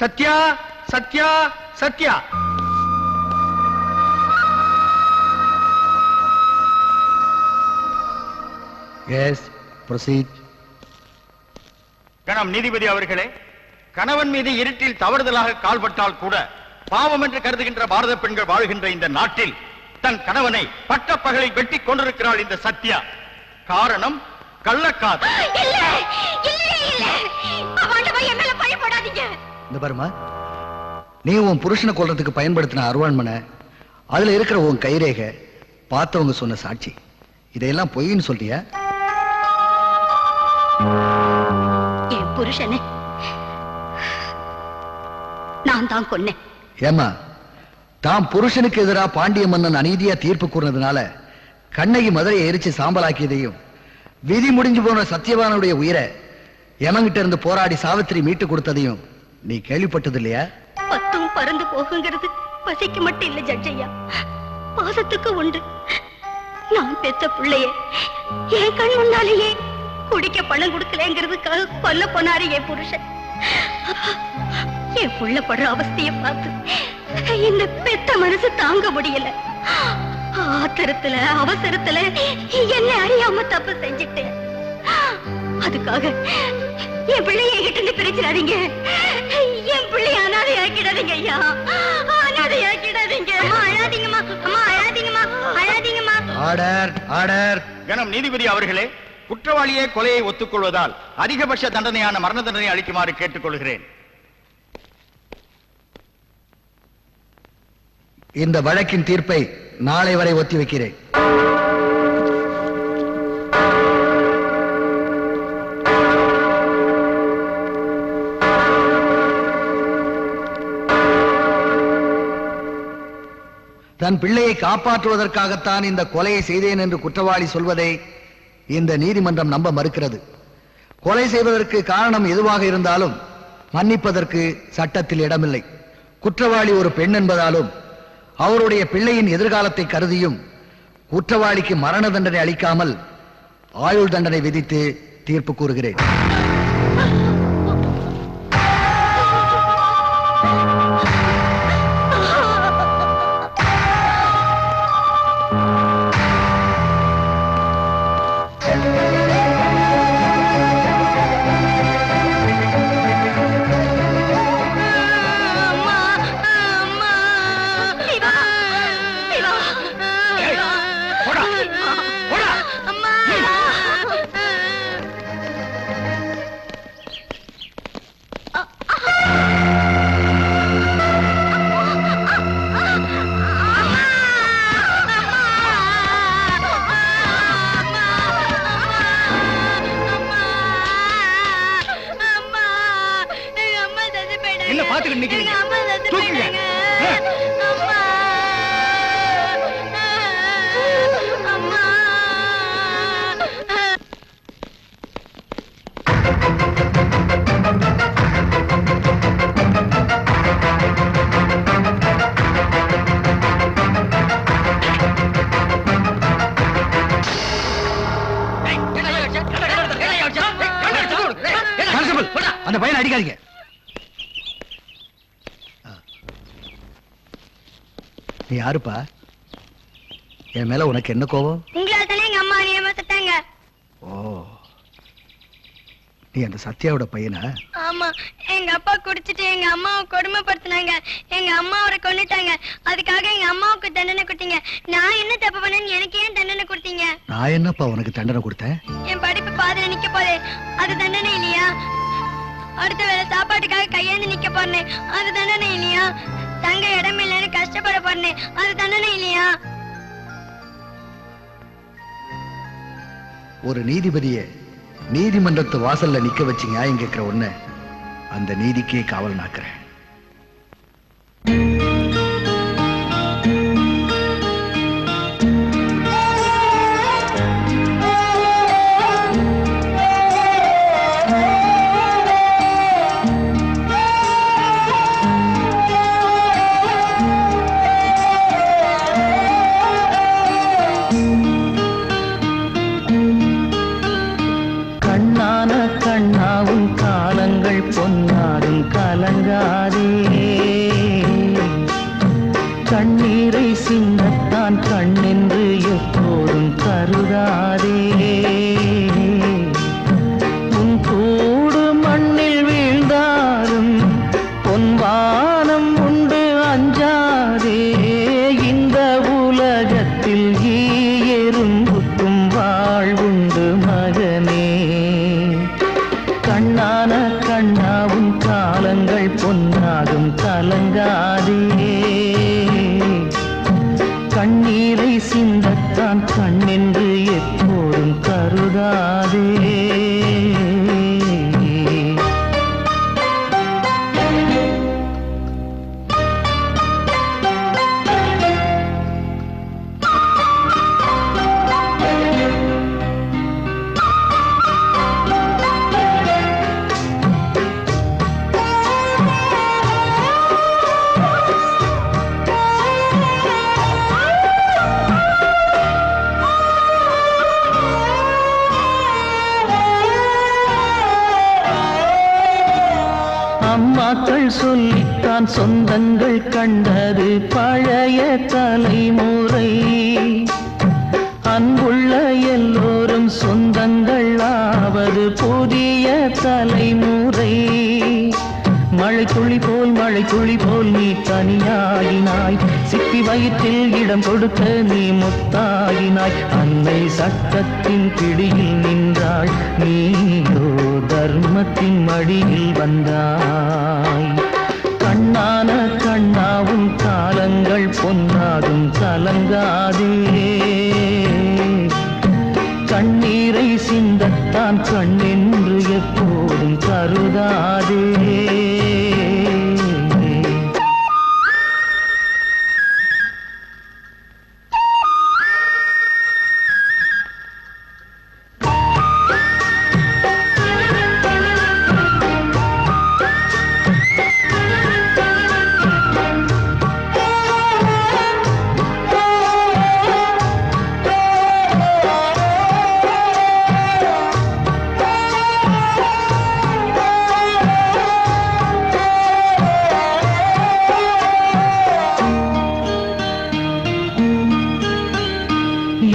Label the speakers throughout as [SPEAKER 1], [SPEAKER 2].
[SPEAKER 1] Sathya, Sathya, Sathya.
[SPEAKER 2] Yes, proceed.
[SPEAKER 1] கணம் நீதிபதி அவர்களே, கணவன் மீது இருட்டில் தவறுதலாக கால்பட்டால் கூட பாவம் என்று கருதுகின்ற பாரத பெண்கள் வாழ்கின்ற இந்த நாட்டில் தன் கணவனை பட்டப்பகலில் வெட்டி கொண்டிருக்கிறாள் இந்த சத்யா. காரணம் கள்ளக்காதல்.
[SPEAKER 2] இந்த பாருமா, நீ உன் புருஷனை கொல்றதுக்கு பயன்படுத்தின அருவாண்மனை, அதுல இருக்கிற உன் கைரேகை, பார்த்தவங்க சொன்ன சாட்சி, இதையெல்லாம் பொய்ன்னு சொல்றியா?
[SPEAKER 3] என் புருஷனை நான் தான் கொன்னேன்.
[SPEAKER 2] ஏமா, தாம் புருஷனுக்கு எதிராக பாண்டிய மன்னன் அநீதியா தீர்ப்பு கூறினதுனால கண்ணகி மதுரையை எரிச்சு சாம்பலாக்கியதையும், விதி முடிஞ்சு போன சத்தியவானுடைய உயிரை எமங்கிட்ட இருந்து போராடி சாவித்திரி மீட்டு கொடுத்ததையும் நீ கேள்விப்பட்டது இல்லையா?
[SPEAKER 3] பத்தும் பறந்து போகுங்கிறது பசிக்கு மட்டும் இல்ல ஜட்ஜையா, பாசத்துக்கு உண்டு. நான் பெத்த பிள்ளைய என் கண் முன்னாலேயே குடிக்க பணம் கொடுக்கலங்கிறதுக்காக கொல்ல போனாரு என் புருஷன். என் புள்ள படுற அவஸ்தைய பார்த்து இந்த பெத்த மனசு தாங்க முடியல. ஆத்திரத்துல அவசரத்துல என்ன அறியாம தப்பு செஞ்சுட்டேன். அதுக்காக என் பிள்ளைய என்கிட்ட பிரிச்சிடாதீங்க. என் பிள்ளைய அனாதை ஆக்கிடாதீங்க ஐயா, அனாதை ஆக்கிடாதீங்க. அம்மா அழாதீங்கம்மா, அம்மா அழாதீங்கம்மா, அழாதீங்கம்மா.
[SPEAKER 2] Order, order.
[SPEAKER 1] கணம் நீதிபதி அவர்களே, குற்றவாளியே கொலையை ஒத்துக்கொள்வதால் அதிகபட்ச தண்டனையான மரண தண்டனை அளிக்குமாறு கேட்டுக்கொள்கிறேன்.
[SPEAKER 2] இந்த வழக்கின் தீர்ப்பை நாளை வரை ஒத்தி வைக்கிறேன். தன் பிள்ளையை காப்பாற்றுவதற்காகத்தான் இந்த கொலையை செய்தேன் என்று குற்றவாளி சொல்வதை இந்த நீதிமன்றம் நம்ப மறுக்கிறது. கொலை செய்வதற்கு காரணம் எதுவாக இருந்தாலும் மன்னிப்பதற்கு சட்டத்தில் இடமில்லை. குற்றவாளி ஒரு பெண் என்பதாலும் அவருடைய பிள்ளையின் எதிர்காலத்தை கருதியும் குற்றவாளிக்கு மரண தண்டனை அளிக்காமல் ஆயுள் தண்டனை விதித்து தீர்ப்பு கூறுகிறேன். அந்த பையனை அடிக்காதீங்க. நீ யாருப்பா? என் மேல உனக்கு என்ன கோபம்?
[SPEAKER 3] உங்களால தானே எங்க அம்மா அநியாயமா செத்தாங்க.
[SPEAKER 2] ஓ, நீ அந்த சத்யாவோட பையனா?
[SPEAKER 3] ஆமா, எங்க அப்பா குடிச்சிட்டு எங்க அம்மாவை கொடுமைப்படுத்தினாங்க. எங்க அம்மாவை கொன்னுட்டாங்க. அதுக்காக எங்க அம்மாவுக்கு தண்டனை கொடுத்தீங்க. நான் என்ன தப்பு பண்ணேன்னு எனக்கு ஏன் தண்டனை கொடுத்தீங்க?
[SPEAKER 2] நான் என்னப்பா உனக்கு தண்டனை கொடுத்தேன்?
[SPEAKER 3] என் படிப்பு பாதியில நிக்க போதே, அது தண்டனை இல்லையா? அடுத்த வேலை சாப்பாட்டுக்காக கையேந்து நிக்க போறேன், அது தண்டனை இல்லையா? தங்க இடம் இல்லைன்னு கஷ்டப்பட போறேன், அது தண்டனை இல்லையா?
[SPEAKER 2] ஒரு நீதிபதியை நீதிமன்றத்து வாசல்ல நிக்க வச்சு நியாயம் கேட்கிற ஒண்ணு அந்த நீதிக்கே காவல் நாக்குறேன்.
[SPEAKER 4] கண்ணான கண்ணாவும் காலங்கள் பொன்னாடும் கலங்கா எப்போதும் கருதாதே. அம்மாக்கள் சொல்லித்தான் சொந்தங்கள் கண்டது பழைய தலைமுறை. அன்புள்ள எல்லோரும் சொந்தங்கள் ஆவது புதிய தலைமுறை. மழை துளி போல் நீ தனியாகினாய். சிப்பி வயிற்றில் இடம் கொடுக்க நீ முத்தாகினாய். அன்னை சட்டத்தின் பிடியில் நின்றாள், நீயோ தர்மத்தின் மடியில் வந்தாய். கண்ணான கண்ணாவும் காலங்கள் பொன்னாகும் கலங்காதே. கண்ணீரை சிந்தத்தான் கண்ணென்று எப்போதும் கருதாதே.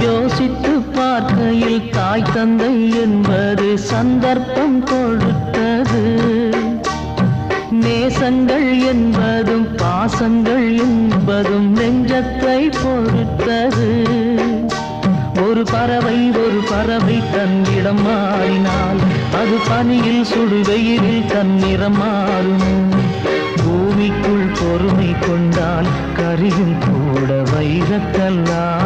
[SPEAKER 4] யோசித்து பார்க்கையில் தாய் தந்தை என்பது சந்தர்ப்பம் கொடுத்தது. நேசங்கள் என்பதும் பாசங்கள் என்பதும் நெஞ்சத்தை பொறுத்தது. ஒரு பறவை தன் இடம் மாறினால் அது பனியில் சுடுவெயிலில் தன்னிறம் மாறும். பூமிக்குள் பொறுமை கொண்டால் கரியும் கூட வைரக்கல்லாகுமே.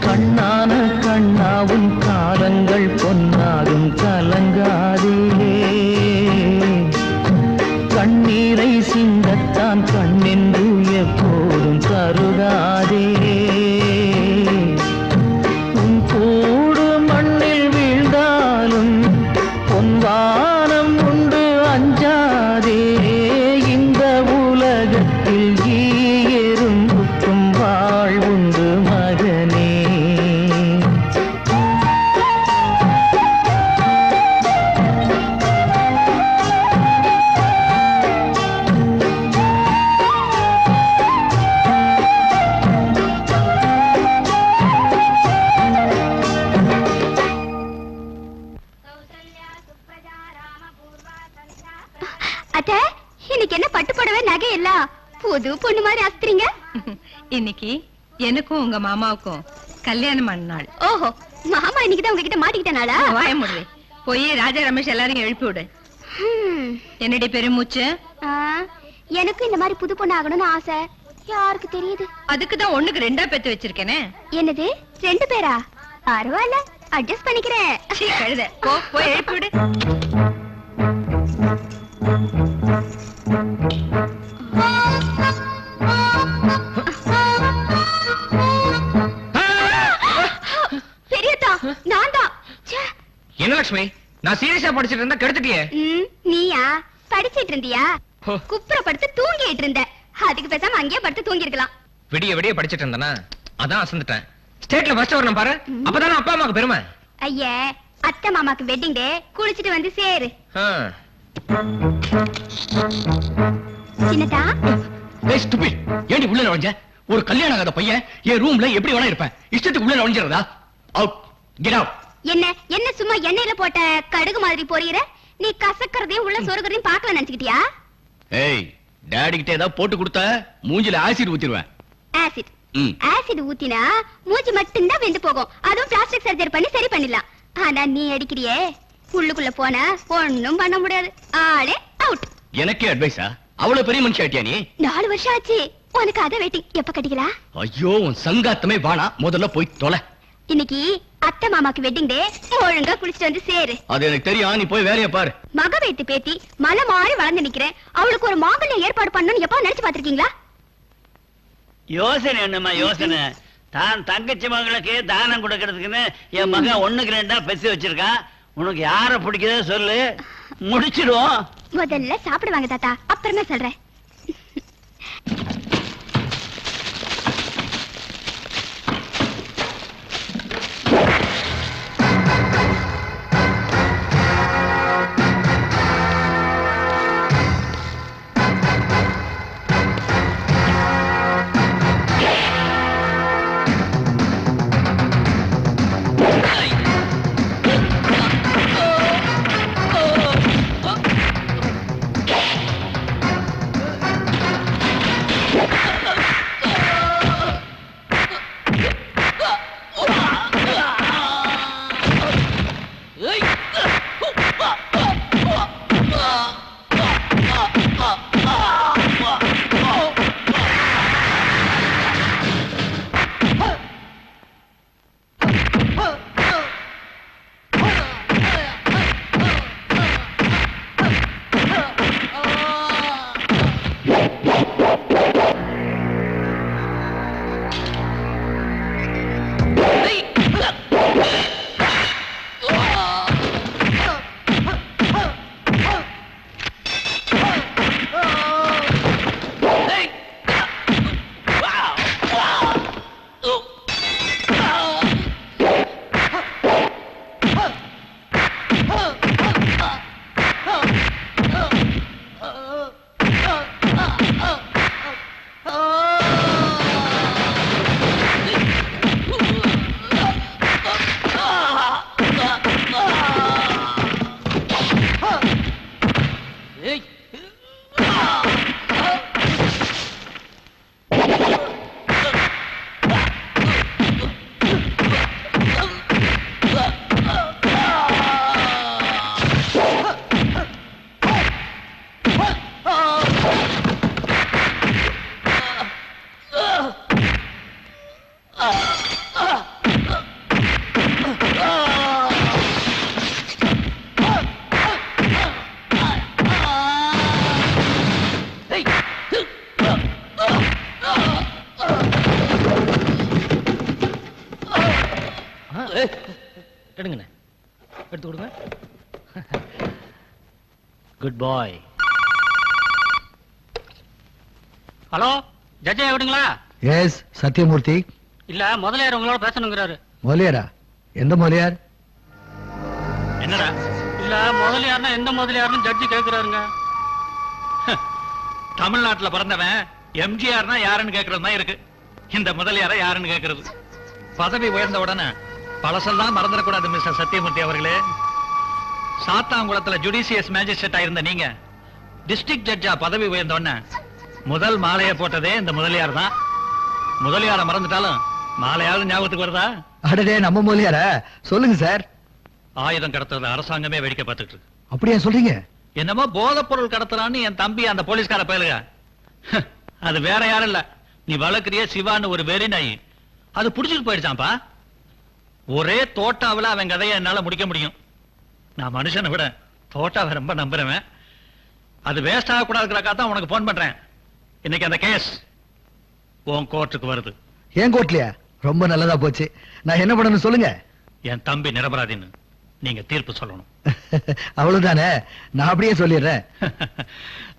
[SPEAKER 4] கண்ணான கண்ணாவும் காலங்கள் பொன்னாகும் கலங்காதே. கண்ணீரை சிந்தத்தான் கண்ணென்று எப்போதும் கருதாதே. உன் கூடு மண்ணில் வீழ்ந்தாலும் பொன்வானம் உண்டு அஞ்சாதே. இந்த உலகத்தில் எறும்புக்கும் வாழ்வுண்டு மகனே.
[SPEAKER 3] அத்தை, இன்னைக்கு என்ன பட்டு புடவை நகை எல்லாம் புது பொண்ணு மாதிரி அஸ்திரீங்க?
[SPEAKER 5] இன்னைக்கு எனக்கும் உங்க மாமாவுக்கும் கல்யாணம் ஆன நாள்.
[SPEAKER 3] ஓஹோ, மாமா இன்னைக்குதான் உங்ககிட்ட மாட்டிக்கிட்டனாளா?
[SPEAKER 5] வாய முடிவே போய் ராஜா ரமேஷ் எல்லாரையும் எழுப்பி விடு. என்னடி பெருமூச்சு?
[SPEAKER 3] எனக்கு இந்த மாதிரி புது பொண்ணு ஆகணும்னு ஆசை. யாருக்கு தெரியுது?
[SPEAKER 5] அதுக்குதான் ஒண்ணுக்கு ரெண்டா பெத்து வச்சிருக்கேனே.
[SPEAKER 3] என்னது, 2 பேரா? பரவாயில்ல, அட்ஜஸ்ட் பண்ணிக்கிறேன்.
[SPEAKER 5] கழுத போய் எழுப்பி விடு.
[SPEAKER 3] பெரியதா, நான் தான்.
[SPEAKER 6] என்ன லட்சுமி, நான் சீரியஸா படிச்சிட்டு இருந்தா கெடுத்துட்டியே.
[SPEAKER 3] நீயா படிச்சிட்டு இருந்தியா? குப்புற படுத்து தூங்கிட்டு இருந்த. அதுக்கு பேசாம அங்கேயே படுத்து தூங்கி இருக்கலாம்.
[SPEAKER 6] விடிய விடிய படிச்சிட்டு இருந்தானா, அதான் அசந்துட்டேன். ஸ்டேட்ல ஃபர்ஸ்ட் வரணும் பாரு, அப்பதானே அப்பா அம்மாக்கு பெருமை.
[SPEAKER 3] ஐயே, அத்தை மாமாக்கு வெட்டிங் டே, குளிச்சிட்டு வந்து சேரு. சின்னதா,
[SPEAKER 1] ஏய் ஸ்டூபிட், ஏண்டி உள்ள நுழைஞ்ச? ஒரு கல்யாணம் ஆகாத பையன் என் ரூம்ல எப்படி வேணா இருப்பேன். இஷ்டத்துக்கு உள்ள நுழைஞ்சிரதா? Out, get out.
[SPEAKER 3] என்ன சும்மா எண்ணெயில போட்ட கடுகு மாதிரி பொரியற? நீ கசக்கறதையும் உள்ள சொருகறதையும் பார்க்கல நினைச்சுக்கிட்டியா?
[SPEAKER 1] ஏய், டாடி கிட்ட ஏதாவது போட்டு கொடுத்தா மூஞ்சில ஆசிட் ஊத்திடுவேன்.
[SPEAKER 3] ஆசிட்? ஆசிட் ஊத்தினா மூஞ்சி மட்டும் தான் வெந்து போகும். அதுவும் பிளாஸ்டிக் சர்ஜரி பண்ணி சரி பண்ணிடலாம். ஆனா நீ அடிக்கிறியே, உள்ளுக்குள்ள போனா ஒண்ணும் பண்ண முடியாது. ஆளே அவுட்.
[SPEAKER 1] எனக்கே அட்வைஸா? அவ்வளவு பெரிய மனுஷன் ஆட்டியா நீ?
[SPEAKER 3] 4 வருஷம் ஆச்சு. உனக்கு அத வெயிட்டிங். எப்ப கட்டிக்கலாம்?
[SPEAKER 1] ஐயோ, உன் சங்காத்தமே வாணா, முதல்ல போய் தொலை.
[SPEAKER 3] இன்னைக்கு அத்தை மாமாக்கு வெட்டிங் டே, ஒழுங்கா குளிச்சுட்டு வந்து சேரு.
[SPEAKER 1] அது எனக்கு தெரியும், நீ போய் வேலையை பாரு.
[SPEAKER 3] மக வைத்து பேத்தி மலை மாறி வளர்ந்து நிக்கிறேன், அவளுக்கு ஒரு மாங்கல்யம் ஏற்பாடு பண்ணணும்னு எப்ப நினைச்சு பாத்திருக்கீங்களா?
[SPEAKER 7] யோசனை என்னம்மா யோசனை? தான் தங்கச்சி மகளுக்கு தானம் கொடுக்கறதுக்குன்னு என் மகன் 1க்கு 2 பெசி வச்சிருக்கான். உனக்கு யார பிடிக்குதோ சொல்லு, முடிச்சிடுவோம்.
[SPEAKER 3] முதல்ல சாப்பிடுவாங்க தாத்தா, அப்புறமா சொல்றேன்.
[SPEAKER 6] எடுங்கண்ணே, எடுத்து கொடுங்க.
[SPEAKER 7] குட் பாய்.
[SPEAKER 8] ஹலோ, ஜட்ஜா எவிடுங்களா?
[SPEAKER 2] எஸ், சத்யமூர்த்தி.
[SPEAKER 8] இல்ல, முதலியார் உங்களோட பேசணுங்கிறாரு.
[SPEAKER 2] முதலியாரா? எந்த முதலியார்?
[SPEAKER 1] என்னடா?
[SPEAKER 8] இல்ல, முதலியார்னா எந்த முதலியார்னு ஜட்ஜி கேக்குறாருங்க.
[SPEAKER 1] தமிழ்நாட்டுல பிறந்தவன் எம்ஜிஆர்னா யாருன்னு கேக்குறது தான் இருக்கு. இந்த முதலியார யாருன்னு கேக்குறது. பதவி உயர்ந்த உடனே பழசெல்லாம் மறந்துடக்கூடாது மிஸ்டர் சத்யமூர்த்தி அவர்களே. சாத்தாங்குளத்துல ஜுடிஷியஸ் மேஜிஸ்ட்ரேட்டா இருந்த நீங்க டிஸ்ட்ரிக்ட் ஜட்ஜா பதவி உயர்ந்த உடனே முதல் மாலையை போட்டதே இந்த முதலியார் தான். முதலியார மறந்துட்டாலும் மாலையாவது ஞாபகத்துக்கு வருதா?
[SPEAKER 2] அடடே, நம்ம முதலியாரா? சொல்லுங்க சார்.
[SPEAKER 1] ஆயுதம் கடத்துறது அரசாங்கமே வேடிக்கை பார்த்துட்டு இருக்கு.
[SPEAKER 2] அப்படியா சொல்றீங்க?
[SPEAKER 1] என்னமோ போதைப் பொருள் கடத்துறான்னு என் தம்பி அந்த போலீஸ்கார பயலுக. அது வேற யாரும் இல்ல, நீ வளர்க்கிறிய சிவான்னு ஒரு வெறி நாய். அது புடிச்சிட்டு போயிடுச்சான்பா. ஒரே தோட்டாவில அவன் கதையை என்னால முடிக்க முடியும். நான் மனுஷனை விட தோட்டாவை ரொம்ப நம்புறவன். அது வேஸ்ட் ஆகக்கூடாதுக்காக தான் உனக்கு போன் பண்றேன். இன்னைக்கு அந்த கேஸ் உன் கோர்ட்டுக்கு வருது.
[SPEAKER 2] ஏன் கோர்ட்லயா? ரொம்ப நல்லதா போச்சு. நான் என்ன பண்ணணும் சொல்லுங்க.
[SPEAKER 1] என் தம்பி நிரபராதின்னு நீங்க தீர்ப்பு சொல்லணும்.
[SPEAKER 2] அவ்வளவுதானே, நான் அப்படியே சொல்லிடுறேன்.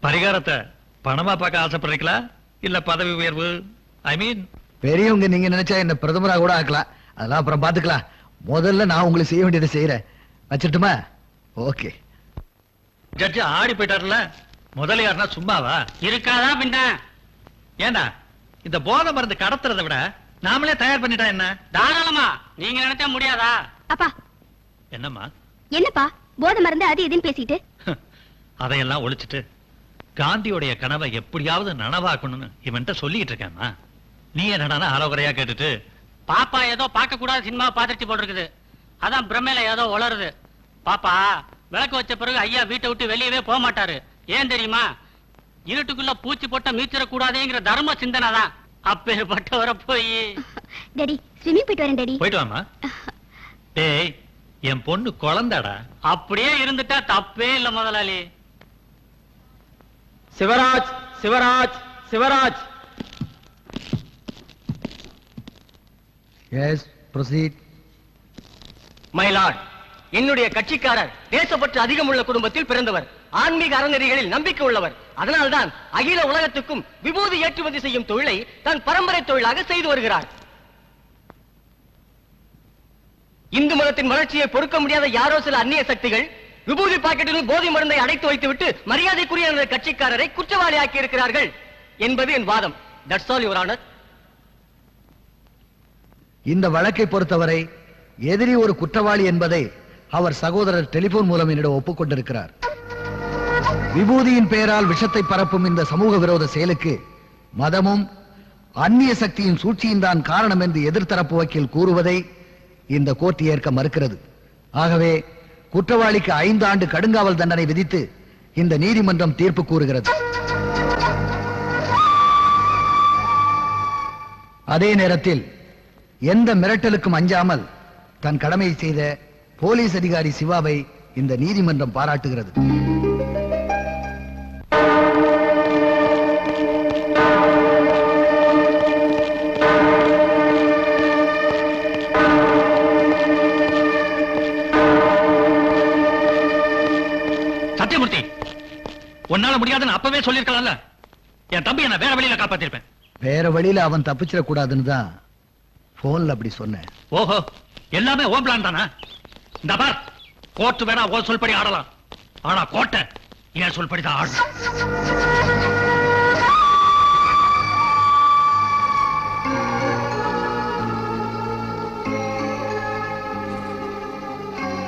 [SPEAKER 1] பரிகாரத்தை பணமா பார்க்க ஆசைப்படுறீங்களா இல்ல பதவி உயர்வு? ஐ மீன்,
[SPEAKER 2] பெரியவங்க நீங்க நினைச்சா என்ன பிரதமரா கூட ஆக்கலாம். அதெல்லாம் அப்புறம் பாத்துக்கலாம். முதல்ல நான் உங்களுக்கு செய்ய வேண்டியதை செய்யறேன். வச்சிட்டுமா? ஓகே.
[SPEAKER 1] ஜட்ஜ் ஆடி போயிட்டார்ல, முதலியார்னா சும்மாவா?
[SPEAKER 8] இருக்காதா பின்ன?
[SPEAKER 1] ஏண்டா, இந்த போதை மருந்து கடத்துறதை விட நாமளே தயார் பண்ணிட்டா என்ன?
[SPEAKER 8] தாராளமா, நீங்க நினைச்சா முடியாதா?
[SPEAKER 3] அப்பா,
[SPEAKER 1] என்னம்மா?
[SPEAKER 3] என்னப்பா போதை மருந்து அது இதுன்னு பேசிட்டு?
[SPEAKER 1] அதையெல்லாம் ஒழிச்சிட்டு காந்தியோடைய கனவை எப்படியாவது நனவாக்கணும்னு இவன்ட்ட சொல்லிட்டு இருக்கேம்மா. நீ என்னடா அறகுறையா கேட்டுட்டு?
[SPEAKER 8] பாப்பா ஏதோ பார்க்க கூடாத சினிமா பாத்துட்டு போட்டிருக்குது, அதான் பிரமையில ஏதோ உளருது. பாப்பா விளக்கு வச்ச பிறகு ஐயா வீட்டை விட்டு வெளியவே போக மாட்டாரு. ஏன் தெரியுமா? இருட்டுக்குள்ள பூச்சி போட்ட மீச்சிட கூடாதேங்கிற தர்ம சிந்தனை தான். அப்பேற்பட்டவரை போய்
[SPEAKER 3] டாடி ஸ்விம்மிங் போயிட்டு வரேன் டாடி.
[SPEAKER 9] போயிட்டு வாமா. டேய், என் பொண்ணு குழந்தாடா.
[SPEAKER 8] அப்படியே இருந்துட்டா தப்பே இல்ல முதலாளி.
[SPEAKER 6] Sivaraj, Sivaraj, Sivaraj.
[SPEAKER 2] Yes, proceed.
[SPEAKER 6] My lord, என்னுடைய கட்சிக்காரர் தேசப்பற்று அதிகமுள்ள குடும்பத்தில் பிறந்தவர். ஆன்மீக அறநெறிகளில் நம்பிக்கை உள்ளவர். அதனால்தான் அகில உலகத்துக்கும் விபூதி ஏற்றுமதி செய்யும் தொழிலை தன் பரம்பரை தொழிலாக செய்து வருகிறார். இந்து மதத்தின் வளர்ச்சியை பொறுக்க முடியாத யாரோ சில அந்நிய சக்திகள் விபூதி பாக்கெட்டில் போதை மருந்தை அடைத்து வைத்துவிட்டு மரியாதைக்குரிய எனது கட்சிக்காரரை குற்றவாளியாக்கி இருக்கிறார்கள் என்பது என் வாதம். That's all your honour.
[SPEAKER 2] இந்த வழக்கை பொறுத்தவரை எதிரி ஒரு குற்றவாளி என்பதை அவர் சகோதரர் டெலிபோன் மூலம் என்னிடம் ஒப்புக்கொண்டிருக்கிறார். விபூதியின் பெயரால் விஷத்தை பரப்பும் இந்த சமூக விரோத செயலுக்கு மதமும் அந்நிய சக்தியின் சூழ்ச்சியும் தான் காரணம் என்று எதிர்த்தரப்பு வக்கீல் கூறுவதை இந்த கோர்ட் ஏற்க மறுக்கிறது. ஆகவே குற்றவாளிக்கு 5 ஆண்டு கடுங்காவல் தண்டனை விதித்து இந்த நீதிமன்றம் தீர்ப்பு கூறுகிறது. அதே நேரத்தில் எந்த மிரட்டலுக்கும் அஞ்சாமல் தன் கடமையை செய்த போலீஸ் அதிகாரி சிவாவை இந்த நீதிமன்றம் பாராட்டுகிறது.
[SPEAKER 9] சத்தியமூர்த்தி, உன்னால முடியாதுன்னு அப்பவே சொல்லிருக்கலாம்ல. என் தம்பி என்ன வேற வழியில காப்பாத்திருப்பேன்.
[SPEAKER 2] வேற வழியில அவன் தப்பிச்சிட கூடாதுன்னு தான் போன்ல அப்படி சொன்னேன்.
[SPEAKER 9] ஓஹோ, எல்லாமே ஓ பிளான் தானா? இந்த பார், கோர்ட் வேணா ஓ சொல்படி ஆடலாம், ஆனா கோட்டை ஏன் சொல்படிதான் ஆடணும்.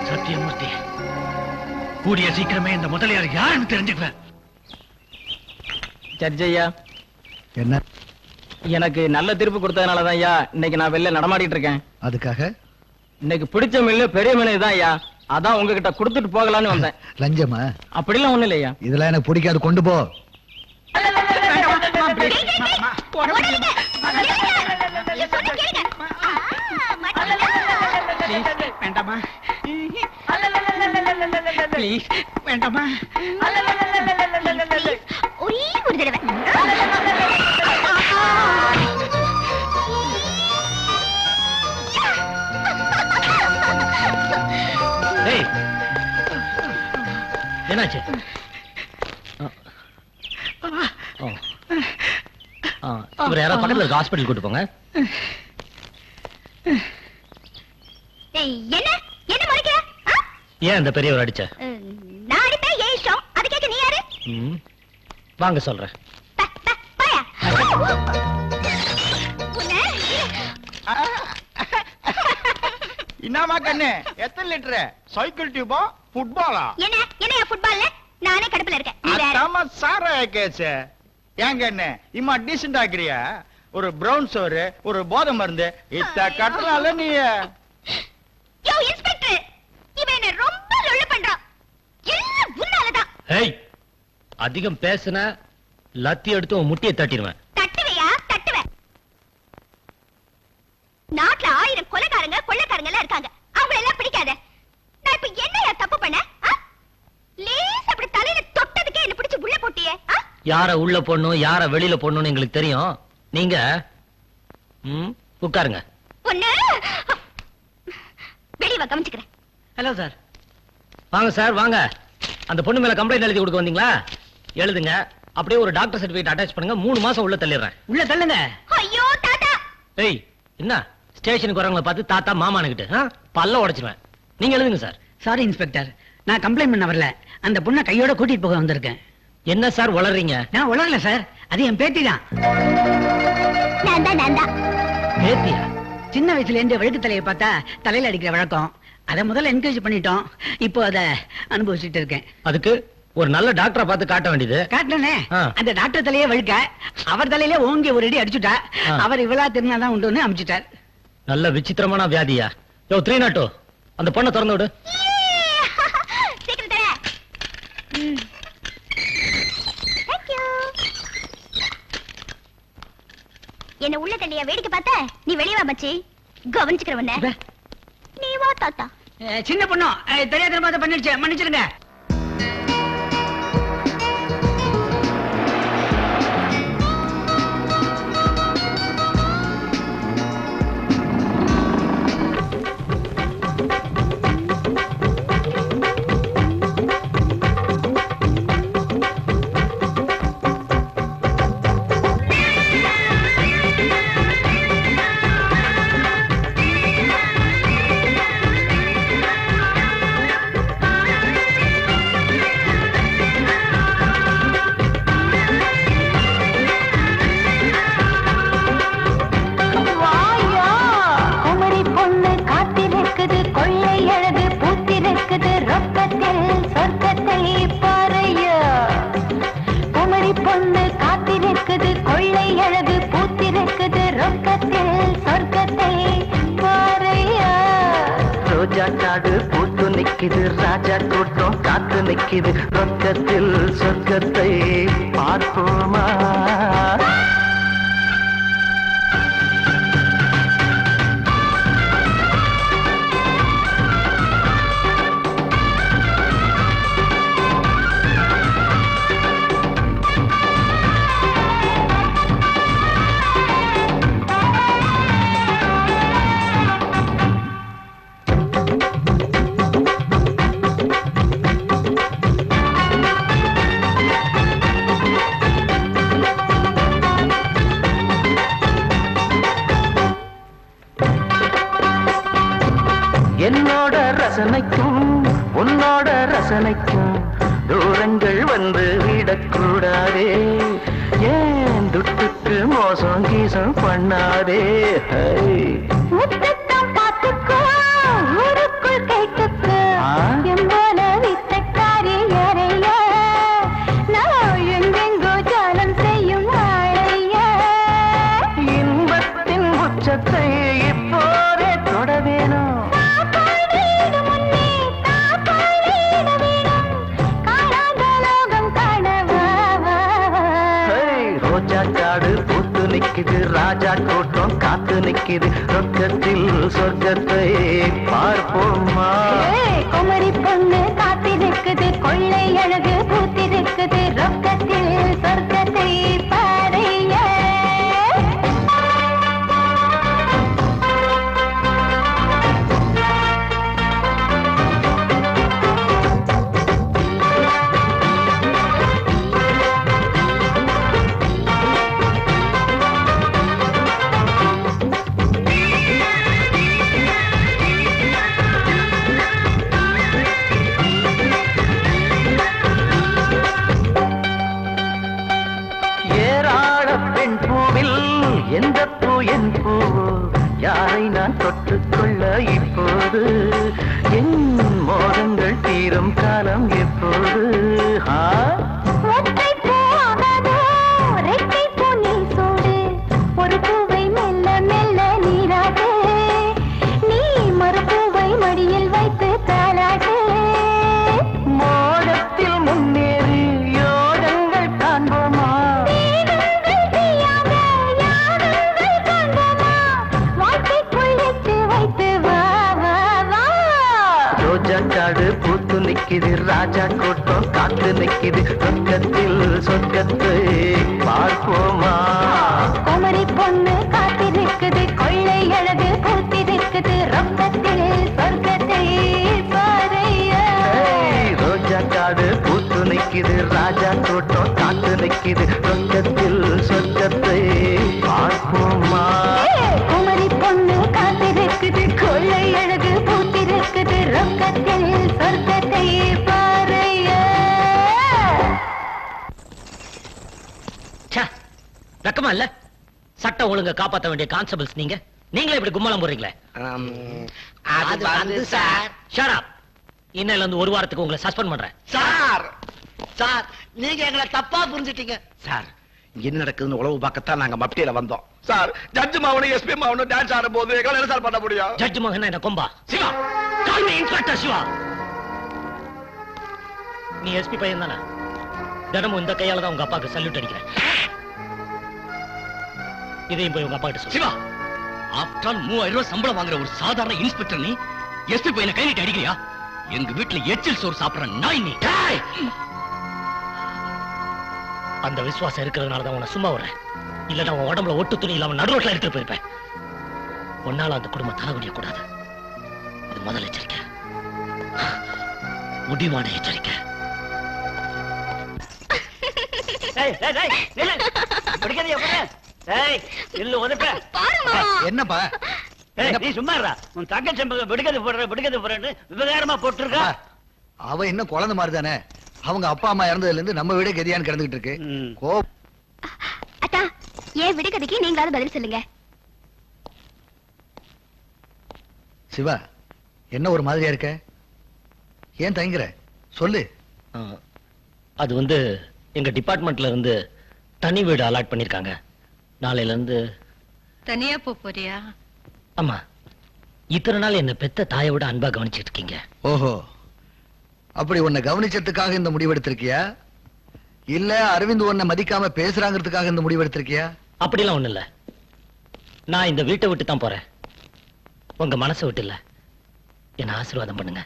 [SPEAKER 9] சத்தியமூர்த்தி, கூடிய சீக்கிரமே இந்த முதலியார் யாருன்னு தெரிஞ்சுக்குவேன்.
[SPEAKER 6] ஜட்ஜ் ஐயா,
[SPEAKER 2] என்ன
[SPEAKER 6] எனக்கு நல்ல தீர்ப்பு கொடுத்ததுனாலதான் ஐயா இன்னைக்கு நான் வெளில நடமாடிட்டு இருக்கேன்.
[SPEAKER 2] அதுக்காக
[SPEAKER 6] இன்னைக்கு பிடிச்ச மீன் பெரிய மீன் தான் ஐயா. அதான் உங்ககிட்ட கொடுத்துட்டு போகலான்னு வந்தேன்.
[SPEAKER 2] லஞ்சமா?
[SPEAKER 6] அப்படிலாம் ஒண்ணு இல்லையா.
[SPEAKER 2] இதெல்லாம் எனக்கு பிடிக்காது, கொண்டு போ.
[SPEAKER 5] வேண்டாமா ப்ளீஸ், வேண்டாமா.
[SPEAKER 3] ஒரே ஒரு தடவை.
[SPEAKER 9] ஏய், என்னாச்சு? இவர் யாராவது பக்கத்துல இருக்க ஹாஸ்பிட்டல் கூட்டு போங்க.
[SPEAKER 3] என்ன என்ன மறைக்கிற?
[SPEAKER 9] ஏன் இந்த பெரியவர் அடிச்ச?
[SPEAKER 3] நான் அடிப்பேன், ஏன் இஷ்டம். அது கேட்க நீ யாரு?
[SPEAKER 9] வாங்க சொல்றேன்.
[SPEAKER 1] என்னமா கண்ணு, எத்தனை லிட்டரு சைக்கிள் டியூபா ஃபுட்பாலா?
[SPEAKER 3] என்ன என்ன ஃபுட்பால்ல நானே கடுப்புல இருக்கேன். நீ வேற.
[SPEAKER 1] அதாம சார கேஸ். ஏன் கண்ணு இம்மா டீசென்ட் ஆக்குறியா? ஒரு பிரவுன் சோறு, ஒரு போதை மருந்து இத்த கட்டலால நீ.
[SPEAKER 3] யோ இன்ஸ்பெக்டர், இவன் என்ன ரொம்ப லொள்ளு பண்றான். எல்லாம் உன்னாலதான்.
[SPEAKER 9] ஏய், அதிகம் பேசுன லத்தி எடுத்து உன் முட்டியை தட்டிடுவேன்.
[SPEAKER 3] தட்டுவையா? தட்டுவேன். நாட்டுல 1000 கொலைகாரங்க கொள்ளைக்காரங்க எல்லாம் இருக்காங்க. அவங்க எல்லாம் பிடிக்காத. நான் இப்ப என்னையா தப்பு பண்ண? லேஸ் அப்படி தலையில தொட்டதுக்கே என்ன பிடிச்சு உள்ள போட்டியே.
[SPEAKER 6] யார உள்ள போடணும் யார வெளியில போடணும்னு எங்களுக்கு தெரியும். நீங்க உட்காருங்க.
[SPEAKER 3] ஒண்ணு வெளிய கவனிச்சுக்கிறேன்.
[SPEAKER 6] Hello sir. வாங்க சார் வாங்க. அந்த பொண்ணு மேல கம்ப்ளைண்ட் எழுதி கொடுக்க வந்தீங்களா? எழுதுங்க. அப்படியே ஒரு டாக்டர் சர்டிபிகேட் அட்டாச் பண்ணுங்க. 3 மாசம் உள்ள தள்ளிடுறேன்.
[SPEAKER 5] உள்ள தள்ளுங்க.
[SPEAKER 3] ஐயோ தாத்தா.
[SPEAKER 6] ஏய், என்ன ஸ்டேஷனுக்கு வரவங்களை பார்த்து தாத்தா மாமானுக்கிட்டு பல்ல உடைச்சிருவேன். நீங்க எழுதுங்க சார்.
[SPEAKER 5] சாரி இன்ஸ்பெக்டர், நான் கம்ப்ளைண்ட் பண்ண வரல. அந்த பொண்ணை கையோட கூட்டிட்டு போக வந்திருக்கேன்.
[SPEAKER 6] என்ன சார் வளர்றீங்க?
[SPEAKER 5] நான் உளரல சார், அது என் பேத்தி தான்.
[SPEAKER 3] நான் தான்.
[SPEAKER 6] பேத்தியா?
[SPEAKER 5] சின்ன வயசுல இருந்து வழுக்கு தலையை பார்த்தா தலையில அடிக்கிற வழக்கம். அதை முதல்ல என்கரேஜ் பண்ணிட்டோம். இப்போ அதை அனுபவிச்சுட்டு இருக்கேன்.
[SPEAKER 6] அதுக்கு ஒரு நல்ல டாக்டரை பார்த்து காட்ட வேண்டியது.
[SPEAKER 5] காட்டனே, அந்த டாக்டர் தலையே வழுக்க அவர் தலையிலே ஓங்கி ஒரு அடி அடிச்சுட்டா. அவர் இவ்வளா திருநாதான் உண்டு அமிச்சுட்டார்.
[SPEAKER 6] நல்ல விசித்திரமான வியாதியா? யோ 302, அந்த பொண்ணை திறந்து விடு.
[SPEAKER 3] சீக்கிரம் தர. Thank you. என்ன உள்ள தள்ளியா வேடிக்கை பார்த்த? நீ வெளிய வா மச்சி, கவனிச்சுக்கிறவன. நீ வா தாத்தா.
[SPEAKER 5] சின்ன பொண்ணும் தெரியாத மாதிரி பண்ணிடுச்சு, மன்னிச்சிருங்க.
[SPEAKER 4] ராஜா கூட்டம் காத்து நிக்குது, ரொக்கத்தில் சொர்க்கத்தை பார்ப்போமா? என்னோட ரசனைக்கும் உன்னோட ரசனைக்கும் தூரங்கள் வந்து விடக்கூடாதே, ஏன் துட்டுக்கு மோசம் கீசம் பண்ணாதே. இன்பத்தின் உச்சத்தை இப்போதே தொட வேணும். நிக்குது ராஜா கூட்டம் காத்து நிக்குது, ரொக்கத்தில் சொர்க்கத்தை பார்ப்போமா?
[SPEAKER 3] குமரி பொண்ணு காத்தி நிக்குது, கொள்ளை அழகு பூத்தி நிக்குது, ரொக்கத்தில் சொர்க்கத்தை பாறைய.
[SPEAKER 4] எந்த பூ என் பூ, யாரை நான் தொட்டுக்கொள்ள இப்போது, என் மோகங்கள் தீரும் காலம் எப்போது? ஒரு பூவை மெல்ல மெல்ல நீராது, நீ மறுபூவை மடியில் வைத்து தாளாது. மோடத்தில் முன்னேறி யோகங்கள் காண்போமா? காடு பூத்து நிக்குது, ராஜா கூட்டம் காத்து நிக்குது, சொர்க்கத்தில் சொர்க்கத்தை பார்ப்போமா? குமரி பொண்ணு காத்து நிக்குது, கொள்ளை அழகு பூத்தி நிக்குது, ரொக்கத்தில் சொர்க்கத்தை பாறைய. ரோஜா காடு பூத்து நிக்குது, ராஜா கூட்டம் காத்து நிக்குது, சொர்க்கத்தில் சொர்க்கத்தை பார்ப்போமா? குமரி பொண்ணு காத்து நிக்குது, கொள்ளை அழகு பூத்தி நிக்குது, ரொக்கத்தில் சொர்க்கத்தை பாறைய.
[SPEAKER 6] ரக்கமா இல்ல? சட்டம் ஒழுங்க காப்பாற்ற வேண்டிய கான்ஸ்டபிள்ஸ் நீங்களே இப்படி கும்மலம் போடுறீங்களே.
[SPEAKER 2] அது வந்து சார்.
[SPEAKER 6] Shut up. இன்னையில இருந்து ஒரு வாரத்துக்கு உங்களை சஸ்பெண்ட் பண்றேன்.
[SPEAKER 2] சார் சார், நீங்க எங்களை தப்பா புரிஞ்சிட்டீங்க சார். என்ன நடக்குதுன்னு உளவு பார்க்கத்தான் நாங்க மப்டியில வந்தோம் சார். ஜட்ஜ் மாவனும் எஸ்பி மாவனும் டான்ஸ் ஆடும் போது எங்களை என்ன சார் பண்ண முடியும்?
[SPEAKER 6] ஜட்ஜ் மகன் என்ன கொம்பா? Siva, call me inspector Siva. நீ எஸ்பி பையன் தானே? தினமும் இந்த கையால தான் உங்க அப்பாவுக்கு சல்யூட் அடிக்கிறேன். இதையும் போய் உங்க அப்பா கிட்ட சொல்லு.
[SPEAKER 9] சிவா, ஆஃப்டர் ஆல் 3000 ரூபாய் சம்பளம் வாங்குற ஒரு சாதாரண இன்ஸ்பெக்டர் நீ எஸ்பி பையனை கை நீட்டி அடிக்கிறியா? எங்க வீட்டுல எச்சில் சோறு சாப்பிடுற நாய் நீ.
[SPEAKER 6] அந்த விசுவாசம் இருக்கிறதுனாலதான் உன்னை சும்மா விடுறேன். இல்லன்னா உன் உடம்புல ஒட்டு துணி இல்லாம நடுரோட்ல எடுத்துட்டு போயிருப்பேன். உன்னால அந்த குடும்பம் தலைவலிய கூடாது. இது முதல் எச்சரிக்கை, முடிவான எச்சரிக்கை.
[SPEAKER 2] என்னப்பா?
[SPEAKER 7] நீ சும்மா இருடா. உன் தங்கச்சி விடுகதை போடுறேன்னு விவகாரமா போட்டுருக்கா.
[SPEAKER 2] அவ என்ன குழந்தை மாதிரி தானே. அவங்க அப்பா அம்மா இறந்ததுல இருந்து நம்ம வீடே கதியான்னு கிடந்துகிட்டு இருக்கு.
[SPEAKER 3] அத்தா, ஏன் விடுகதைக்கு நீங்களாவது பதில் சொல்லுங்க.
[SPEAKER 2] சிவா, என்ன ஒரு மாதிரியா இருக்க? ஏன் தயங்குற? சொல்லு.
[SPEAKER 6] அது வந்து எங்க டிபார்ட்மெண்ட்ல இருந்து தனி வீடு அலாட் பண்ணிருக்காங்க. நாளையில இருந்து
[SPEAKER 3] தனியா போறியா?
[SPEAKER 6] ஆமா. இத்தனை நாள் என்ன பெத்த தாயை விட அன்பா கவனிச்சிட்டு இருக்கீங்க.
[SPEAKER 2] ஓஹோ, அப்படி உன்னை கவனிச்சதுக்காக இந்த முடிவெடுத்திருக்கியா? இல்ல அரவிந்த் உன்னை மதிக்காம பேசுறாங்கிறதுக்காக இந்த முடிவெடுத்திருக்கியா?
[SPEAKER 6] அப்படிலாம் ஒண்ணு இல்ல. நான் இந்த வீட்டை விட்டு தான் போறேன். உங்க மனசை விட்டு இல்ல. என்ன ஆசீர்வாதம் பண்ணுங்க.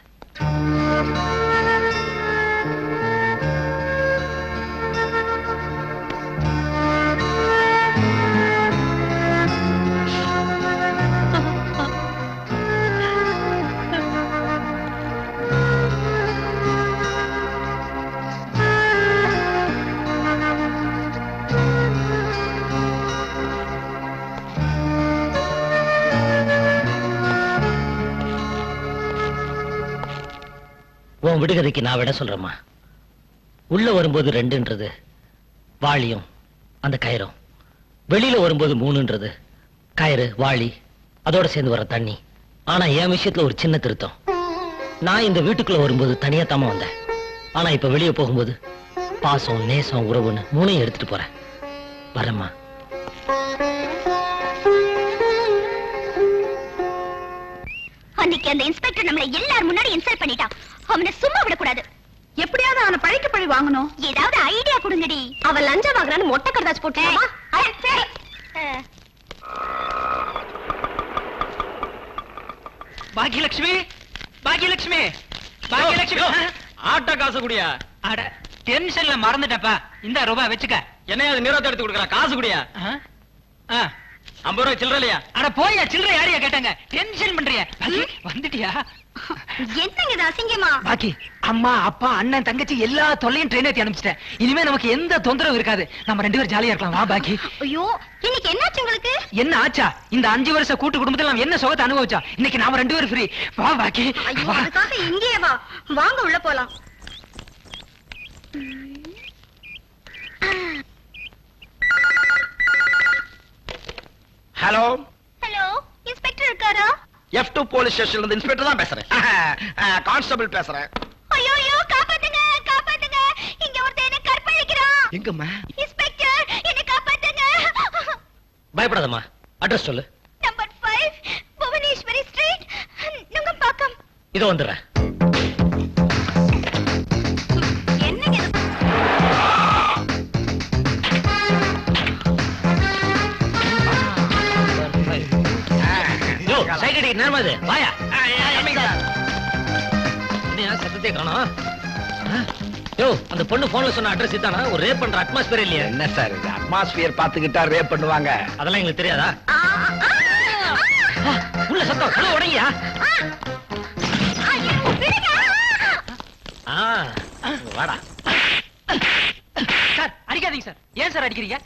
[SPEAKER 6] உன் விடுகதைக்கு நான் விட சொல்றேம்மா. உள்ள வரும்போது 2ன்றது வாளியும் அந்த கயிறும், வெளியில வரும்போது 3ன்றது கயிறு வாளி அதோட சேர்ந்து வர தண்ணி. ஆனா என் விஷயத்துல ஒரு சின்ன திருத்தம். நான் இந்த வீட்டுக்குள்ள வரும்போது தனியா தாமா வந்தேன். ஆனா இப்ப வெளியே போகும்போது பாசம் நேசம் உறவுன்னு 3ஐயும் எடுத்துட்டு போறேன். வரேம்மா.
[SPEAKER 3] அன்னைக்கு அந்த இன்ஸ்பெக்டர் நம்மள எல்லாரும் முன்னாடி இன்சல்ட் பண்ணிட்டான். அவனை சும்மா விடக்கூடாது. எப்படியாவது அவனை பழிக்கு பழி வாங்கணும். ஏதாவது ஐடியா கொடுங்கடி. அவன் லஞ்சம் வாங்குறான்னு மொட்டை கரதாச்சு போட்டுமா?
[SPEAKER 8] பாக்கியலட்சுமி, பாக்கியலட்சுமி, பாக்கியலட்சுமி.
[SPEAKER 1] ஆட்ட காசு குடியா?
[SPEAKER 8] அட டென்ஷன்ல மறந்துட்டப்பா. இந்த ரூபாய் வச்சுக்க.
[SPEAKER 1] என்ன அது நிறுவத்தை எடுத்து கொடுக்குறா? காசு குடியா? 50 ரூபாய் சில்லற இல்லையா?
[SPEAKER 8] அட போயா, சில்லறை யாரையா கேட்டாங்க? டென்ஷன் பண்றியா? வந்துட்டியா?
[SPEAKER 3] என்னங்க இது அசிங்கமா?
[SPEAKER 8] பாக்கி அம்மா அப்பா அண்ணன் தங்கச்சி எல்லா தொல்லையும் ட்ரெயின் ஏத்தி அனுப்பிச்சிட்டேன். இனிமே நமக்கு எந்த தொந்தரவும் இருக்காது. நம்ம 2 பேரும் ஜாலியா இருக்கலாம். வா பாக்கி.
[SPEAKER 3] ஐயோ, இன்னைக்கு என்னாச்சு உங்களுக்கு?
[SPEAKER 8] என்ன ஆச்சா? இந்த 5 வருஷ கூட்டு குடும்பத்துல நம்ம என்ன சுகத்தை அனுபவிச்சா? இன்னைக்கு நாம 2 பேரும் ஃப்ரீ. வா பாக்கி.
[SPEAKER 3] ஐயோ, அதுக்காக இங்கேயே வா. வாங்க உள்ள போலாம்.
[SPEAKER 1] ஹலோ
[SPEAKER 3] ஹலோ, இன்ஸ்பெக்டர் இருக்காரா?
[SPEAKER 1] F2 போலீஸ் ஸ்டேஷன்ல இருந்து இன்ஸ்பெக்டர் தான் பேசுறேன். கான்ஸ்டபிள் பேசுறேன்.
[SPEAKER 3] ஐயோ ஐயோ, காப்பாத்துங்க காப்பாத்துங்க. இங்க ஒருத்தன் என்ன கற்பழிக்கிறான்.
[SPEAKER 1] எங்கம்மா?
[SPEAKER 3] இன்ஸ்பெக்டர், என்ன காப்பாத்துங்க.
[SPEAKER 6] பயப்படாதம்மா. அட்ரஸ் சொல்லு.
[SPEAKER 3] Number 5 Bhuvaneswari street, Nungambakkam.
[SPEAKER 6] இதோ வந்துடுறேன்.
[SPEAKER 3] என்னங்க இது?
[SPEAKER 6] சைட் அடிக்க நேரமா இது. வாயா. சத்தத்தை காணோம். யோ, அந்த பொண்ணு போன்ல சொன்ன அட்ரஸ் இதானா? ஒரு ரேப் பண்ற அட்மாஸ்பியர் இல்லையா?
[SPEAKER 1] என்ன சார் இது? அட்மாஸ்பியர் பாத்துக்கிட்டா ரேப் பண்ணுவாங்க?
[SPEAKER 6] அதெல்லாம் எங்களுக்கு தெரியாதா? உள்ள சத்தம். கதவு உடையா? வாடா.
[SPEAKER 8] சார் அடிக்காதீங்க சார். ஏன் சார் அடிக்கிறீங்க?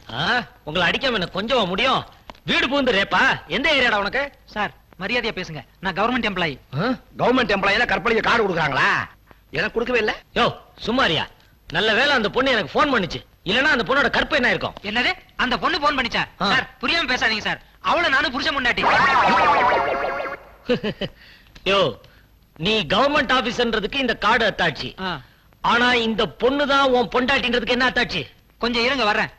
[SPEAKER 6] உங்களை அடிக்காம என்ன கொஞ்சமா முடியும்? வீடு பூந்து ரேப்பா? எந்த ஏரியாடா உனக்கு?
[SPEAKER 8] சார் மரியாதையா பேசுங்க. நான் கவர்மெண்ட் எம்ப்ளாயி.
[SPEAKER 1] கவர்மெண்ட் எம்ப்ளாயில கற்பழிக்க கார்டு கொடுக்குறாங்களா? எனக்கு கொடுக்கவே இல்ல.
[SPEAKER 6] யோ சும்மாரியா. நல்ல வேளை அந்த பொண்ணு எனக்கு போன் பண்ணிச்சு. இல்லனா அந்த பொண்ணோட கற்பு என்ன இருக்கும்?
[SPEAKER 8] என்னது? அந்த பொண்ணு போன் பண்ணிச்சா? சார் புரியாம பேசாதீங்க சார். அவள நானும் புருஷன் முன்னாடி.
[SPEAKER 6] யோ, நீ கவர்மெண்ட் ஆபீஸ்ன்றதுக்கு இந்த கார்டு அத்தாட்சி. ஆனா இந்த பொண்ணு தான் உன் பொண்டாட்டின்றதுக்கு என்ன அத்தாட்சி?
[SPEAKER 8] கொஞ்சம் இருங்க வர்றேன்.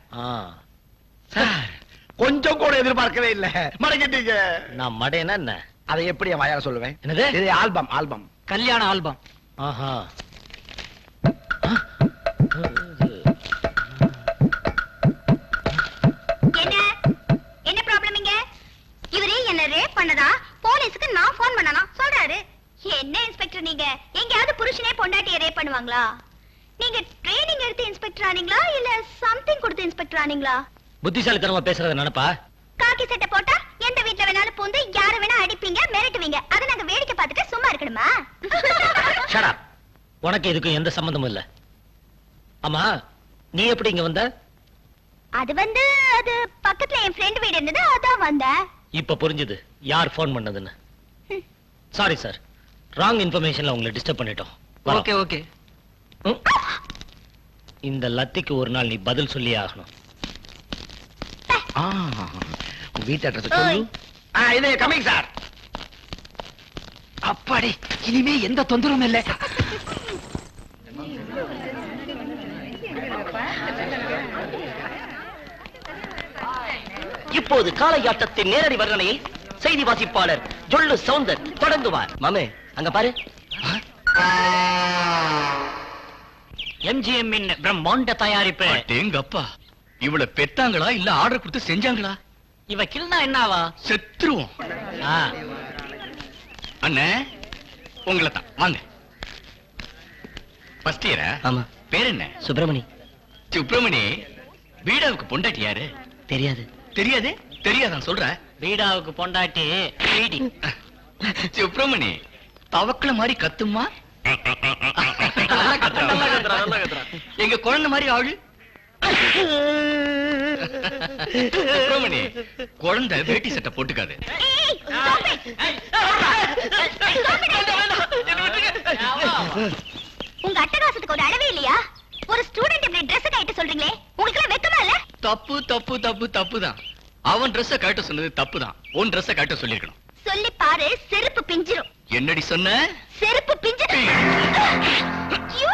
[SPEAKER 1] சார் கொஞ்சம் கூட எதிர்பார்க்கவே இல்ல. மடங்கிட்டீங்க.
[SPEAKER 6] நான் மடையனா என்ன?
[SPEAKER 1] அதை எப்படி என் வாயால சொல்லுவேன்?
[SPEAKER 6] என்னது?
[SPEAKER 1] இது ஆல்பம் ஆல்பம்.
[SPEAKER 8] கல்யாண ஆல்பம்.
[SPEAKER 6] ஆஹா.
[SPEAKER 3] என்ன என்ன இன்ஸ்பெக்டர் நீங்க எங்கயாவது புருஷனே பொண்டாட்டியை ரேப் பண்ணுவாங்களா? நீங்க ட்ரைனிங் எடுத்து இன்ஸ்பெக்டர் ஆனீங்களா இல்ல சம்திங் கொடுத்து இன்ஸ்பெக்டர் ஆனீங்களா?
[SPEAKER 6] புத்திசாலித்தனமா பேசுறத நினைப்பா.
[SPEAKER 3] காக்கி சட்டை போட்டா எந்த வீட்ல வேணாலும் பூந்து யார வேணா அடிப்பீங்க, மிரட்டுவீங்க. அத நாங்க வேடிக்கை பார்த்துட்டு சும்மா இருக்கணுமா?
[SPEAKER 6] Shut up. உனக்கு இதுக்கு எந்த சம்பந்தமும் இல்ல. ஆமா, நீ எப்படி இங்க வந்த?
[SPEAKER 3] அது பக்கத்துல என் ஃப்ரெண்ட் வீடு இருந்தது, அதான் வந்தேன்.
[SPEAKER 6] இப்ப புரிஞ்சுது யார் போன் பண்ணதுன்னு. சாரி சார், ராங் இன்ஃபர்மேஷன்ல உங்களை டிஸ்டர்ப் பண்ணிட்டோம்.
[SPEAKER 5] Okay okay.
[SPEAKER 6] இந்த லத்திக்கு ஒரு நாள் நீ பதில் சொல்லியே ஆகணும்.
[SPEAKER 2] வீட்டு அட்ரஸ் சொல்லு. இது கமிங் சார். அப்பாடி, இனிமே எந்த தொந்தரவும் இல்லை.
[SPEAKER 6] இப்போது காளையாட்டத்தின் நேரடி வர்ணனையை செய்தி வாசிப்பாளர் ஜொல்லு சவுந்தர் தொடங்குவார். மாமே, அங்க பாரு. MGM இன் பிரம்மாண்ட தயாரிப்பு.
[SPEAKER 1] எங்கப்பா, இவள பெத்தாங்களா இல்ல ஆர்டர் கொடுத்து செஞ்சாங்களா?
[SPEAKER 6] இவ கில்னா என்னவா?
[SPEAKER 1] செத்துருவோம். அண்ணே, உங்களை தான் வாங்க. ஃபர்ஸ்ட் இயரா?
[SPEAKER 6] ஆமா.
[SPEAKER 1] பேர் என்ன?
[SPEAKER 6] சுப்பிரமணி.
[SPEAKER 1] சுப்பிரமணி, பீடாவுக்கு பொண்டாட்டி யாரு?
[SPEAKER 6] தெரியாது.
[SPEAKER 1] தெரியாது? தெரியாதான் சொல்ற?
[SPEAKER 6] பீடாவுக்கு பொண்டாட்டி பீடி.
[SPEAKER 1] சுப்பிரமணி, தவக்கல மாதிரி கத்துமா? எங்க குழந்தை மாதிரி ஆளு. சுப்பிரமணி, குழந்தை வேட்டி சட்டை போட்டுக்காது.
[SPEAKER 3] உங்க அட்டகாசத்துக்கு ஒரு அளவே இல்லையா? ஒரு ஸ்டூடண்ட் இப்படி Dress கழட்ட சொல்றீங்களே, உங்களுக்கு எல்லாம் வெக்கமா இல்ல?
[SPEAKER 1] தப்பு தப்பு தப்பு தப்புதான். அவன் Dress கழட்ட சொன்னது தப்புதான். உன் Dress கழட்ட சொல்லிருக்கணும்.
[SPEAKER 3] சொல்லி பாரு, செருப்பு பிஞ்சிரும்.
[SPEAKER 1] என்னடி சொன்ன?
[SPEAKER 3] செருப்பு பிஞ்சிரும். ஐயோ!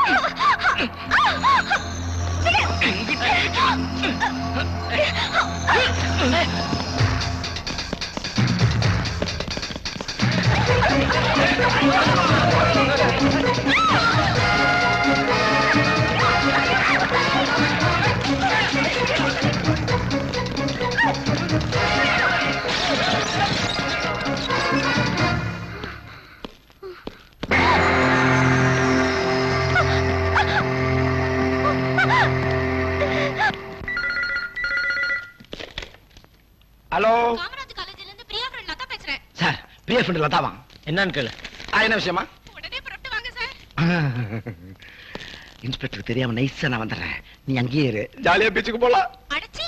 [SPEAKER 2] ஹலோ
[SPEAKER 3] காமராஜ் காலேஜ்ல இருந்து பிரியா ஃப்ரெண்ட் லதா பேசுறேன்.
[SPEAKER 2] சார், பிரியா ஃப்ரெண்ட் லதாவா?
[SPEAKER 6] என்னன்னு கேளு.
[SPEAKER 2] என்ன விஷயமா?
[SPEAKER 3] உடனே புறப்பட்டு வாங்க சார்.
[SPEAKER 2] இன்ஸ்பெக்டர் தெரியாம நைஸா நான் வந்துடுறேன். நீ அங்கேயே இரு, ஜாலியா பீச்சுக்கு போலாம்.
[SPEAKER 3] அடச்சி,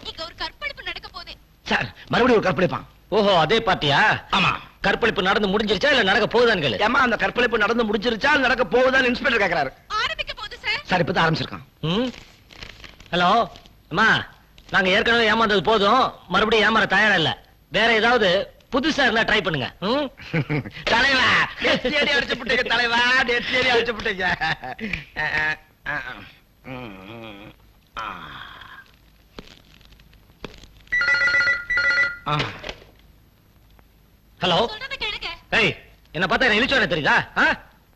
[SPEAKER 3] இங்க ஒரு கற்பழிப்பு நடக்க போகுது.
[SPEAKER 2] சார், மறுபடியும் ஒரு கற்பழிப்பான்.
[SPEAKER 6] ஓஹோ, அதே பார்ட்டியா?
[SPEAKER 2] ஆமா.
[SPEAKER 6] கற்பழிப்பு நடந்து முடிஞ்சிருச்சா இல்ல நடக்க போகுதான்னு கேளு.
[SPEAKER 2] ஏமா, அந்த கற்பழிப்பு நடந்து முடிஞ்சிருச்சா நடக்க போகுதான்னு இன்ஸ்பெக்டர் கேக்குறாரு.
[SPEAKER 3] ஆரம்பிக்க போகுது சார்.
[SPEAKER 2] சார், இப்பதான் ஆரம்பிச்சிருக்கான்.
[SPEAKER 6] ஹலோ அம்மா, நாங்க ஏற்கனவே ஏமாந்தது போதும், மறுபடியும் ஏமாற தயாரா இல்ல. வேற ஏதாவது புதுசா இருந்தா ட்ரை பண்ணுங்க.
[SPEAKER 2] தலைவா, நெத்தியடி அடிச்சு புட்டீங்க தலைவா, நெத்தியடி அடிச்சு புட்டீங்க.
[SPEAKER 6] ஹலோ.
[SPEAKER 3] சொல்றத கேளுங்க.
[SPEAKER 6] ஏய், என்ன பார்த்தா என்ன இழுச்சோட தெரியுதா?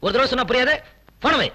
[SPEAKER 6] ஒரு தடவை சொன்னா புரியாது. போன வை.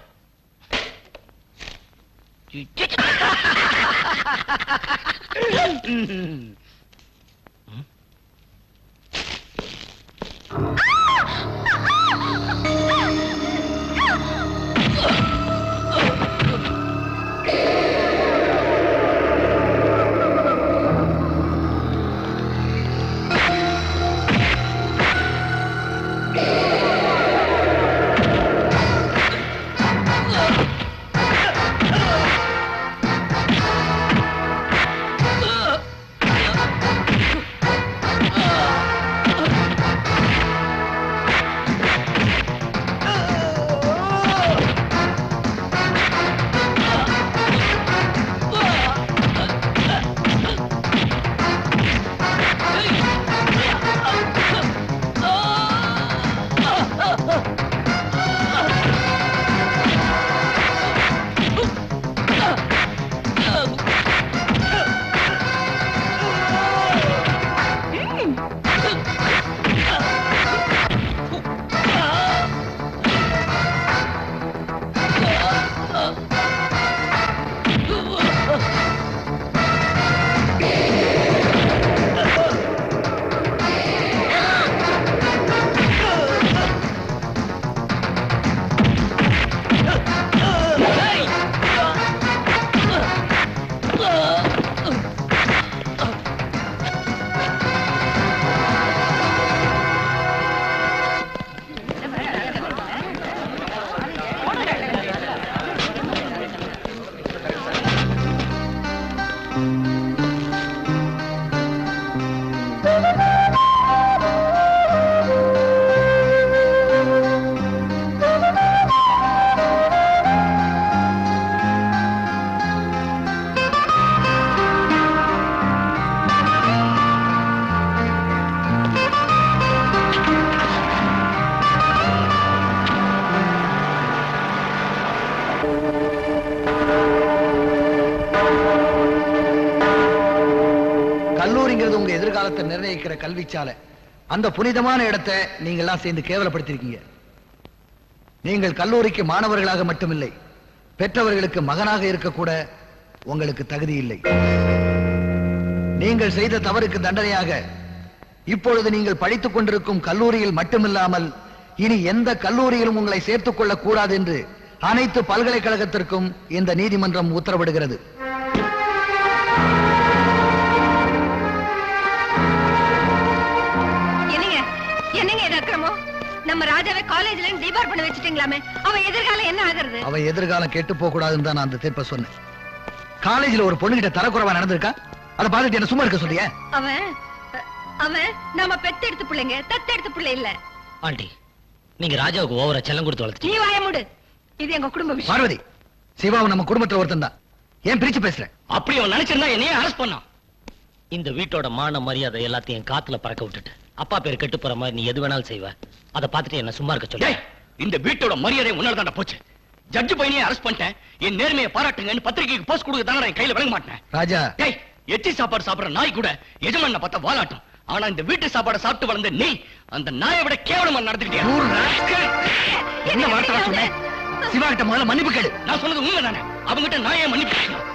[SPEAKER 2] எதிர்காலத்தை நிர்ணயிக்கிற கல்விச்சாலை, அந்த புனிதமான இடத்தை நீங்க எல்லாம் சேர்ந்து கேவலப்படுத்திருக்கீங்க. நீங்கள் கல்லூரிக்கு மாணவர்களாக மட்டுமில்லை, பெற்றவர்களுக்கு மகனாக இருக்க கூட உங்களுக்கு தகுதி இல்லை. நீங்கள் செய்த தவறுக்கு தண்டனையாக இப்பொழுது நீங்கள் படித்துக் கொண்டிருக்கும் கல்லூரியில் மட்டுமில்லாமல் இனி எந்த கல்லூரியிலும் உங்களை சேர்த்துக் கொள்ளக் கூடாது என்று அனைத்து பல்கலைக்கழகத்திற்கும் இந்த நீதிமன்றம் உத்தரவிடுகிறது.
[SPEAKER 3] என்னங்க இது அக்கிரமம்? நம்ம ராஜாவை காலேஜ்ல டிபார் பண்ண வச்சிட்டீங்களாமே, அவன் எதிர்காலம் என்ன ஆகுறது?
[SPEAKER 2] அவன் எதிர்காலம் கெட்டு போக கூடாதுன்னு தான் நான் அந்த தீர்ப்பை சொன்னேன். காலேஜ்ல ஒரு பொண்ணுகிட்ட தரக்குறைவா நடந்திருக்கா, அதை பார்த்துட்டு என்ன சும்மா இருக்க சொல்லிய?
[SPEAKER 3] அவன் நம்ம பெத்தெடுத்து பிள்ளைங்க, தத்தெடுத்து பிள்ளை இல்ல.
[SPEAKER 6] ஆண்டி, நீங்க ராஜாவுக்கு ஓவரா செல்லம் கொடுத்து வளர்த்து.
[SPEAKER 3] நீ வாய மூடு, இது எங்க குடும்ப விஷயம்.
[SPEAKER 2] பார்வதி, சிவாவும் நம்ம குடும்பத்துல ஒருத்தன் தான், ஏன் பிரிச்சு பேசுற?
[SPEAKER 6] அப்படி அவன் நினைச்சிருந்தா என்னையே அரெஸ்ட் பண்ணான். இந்த வீட்டோட மான மரியாதை எல்லாத்தையும் காத்துல பறக்க விட்டுட்டு அப்பா பேர் கெட்டு போற மாதிரி நீ எது வேணாலும் செய்வ. அதை பார்த்துட்டு என்ன சும்மா இருக்க சொல்லு.
[SPEAKER 1] இந்த வீட்டோட மரியாதை உன்னால தான் போச்சு. ஜட்ஜ் பையனையே அரெஸ்ட் பண்ணிட்டேன், என் நேர்மையை பாராட்டுங்கன்னு பத்திரிகைக்கு போஸ்ட் கொடுக்க தானே என் கையில விளங்க மாட்டேன்.
[SPEAKER 2] ராஜா,
[SPEAKER 1] எச்சி சாப்பாடு சாப்பிடுற நாய் கூட எஜமான பார்த்தா வாலாட்டும். ஆனா இந்த வீட்டு சாப்பாடு சாப்பிட்டு வளர்ந்த நீ அந்த நாயை விட கேவலமா நடந்துக்கிட்டியா?
[SPEAKER 2] என்ன வார்த்தை சொன்ன? சிவா கிட்ட முதல்ல மன்னிப்பு கேளு.
[SPEAKER 1] நான் சொன்னது உண்மை தானே, அவங்கிட்ட நாயே மன்னிப்பு கேட்கணும்.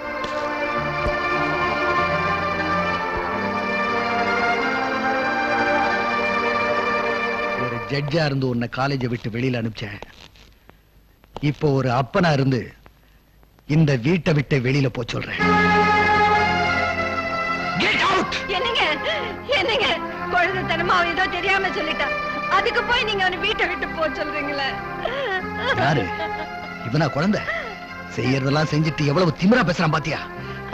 [SPEAKER 2] ஒரு ஜட்ஜா இருந்து உன்னை காலேஜை விட்டு வெளியில அனுப்பிச்சேன். இப்போ ஒரு அப்பனா இருந்து இந்த வீட்டை விட்டு வெளியில போ சொல்றேன்.
[SPEAKER 3] என்னங்க குழந்தைத்தனமா அவன் ஏதோ தெரியாம சொல்லிட்டான், அதுக்கு போய் நீங்க அவனை வீட்டை விட்டு போ சொல்றீங்களே?
[SPEAKER 2] யாரு இவனா? குழந்தை செய்யறதெல்லாம் செஞ்சுட்டு எவ்வளவு திமிரா பேசுறான் பாத்தியா?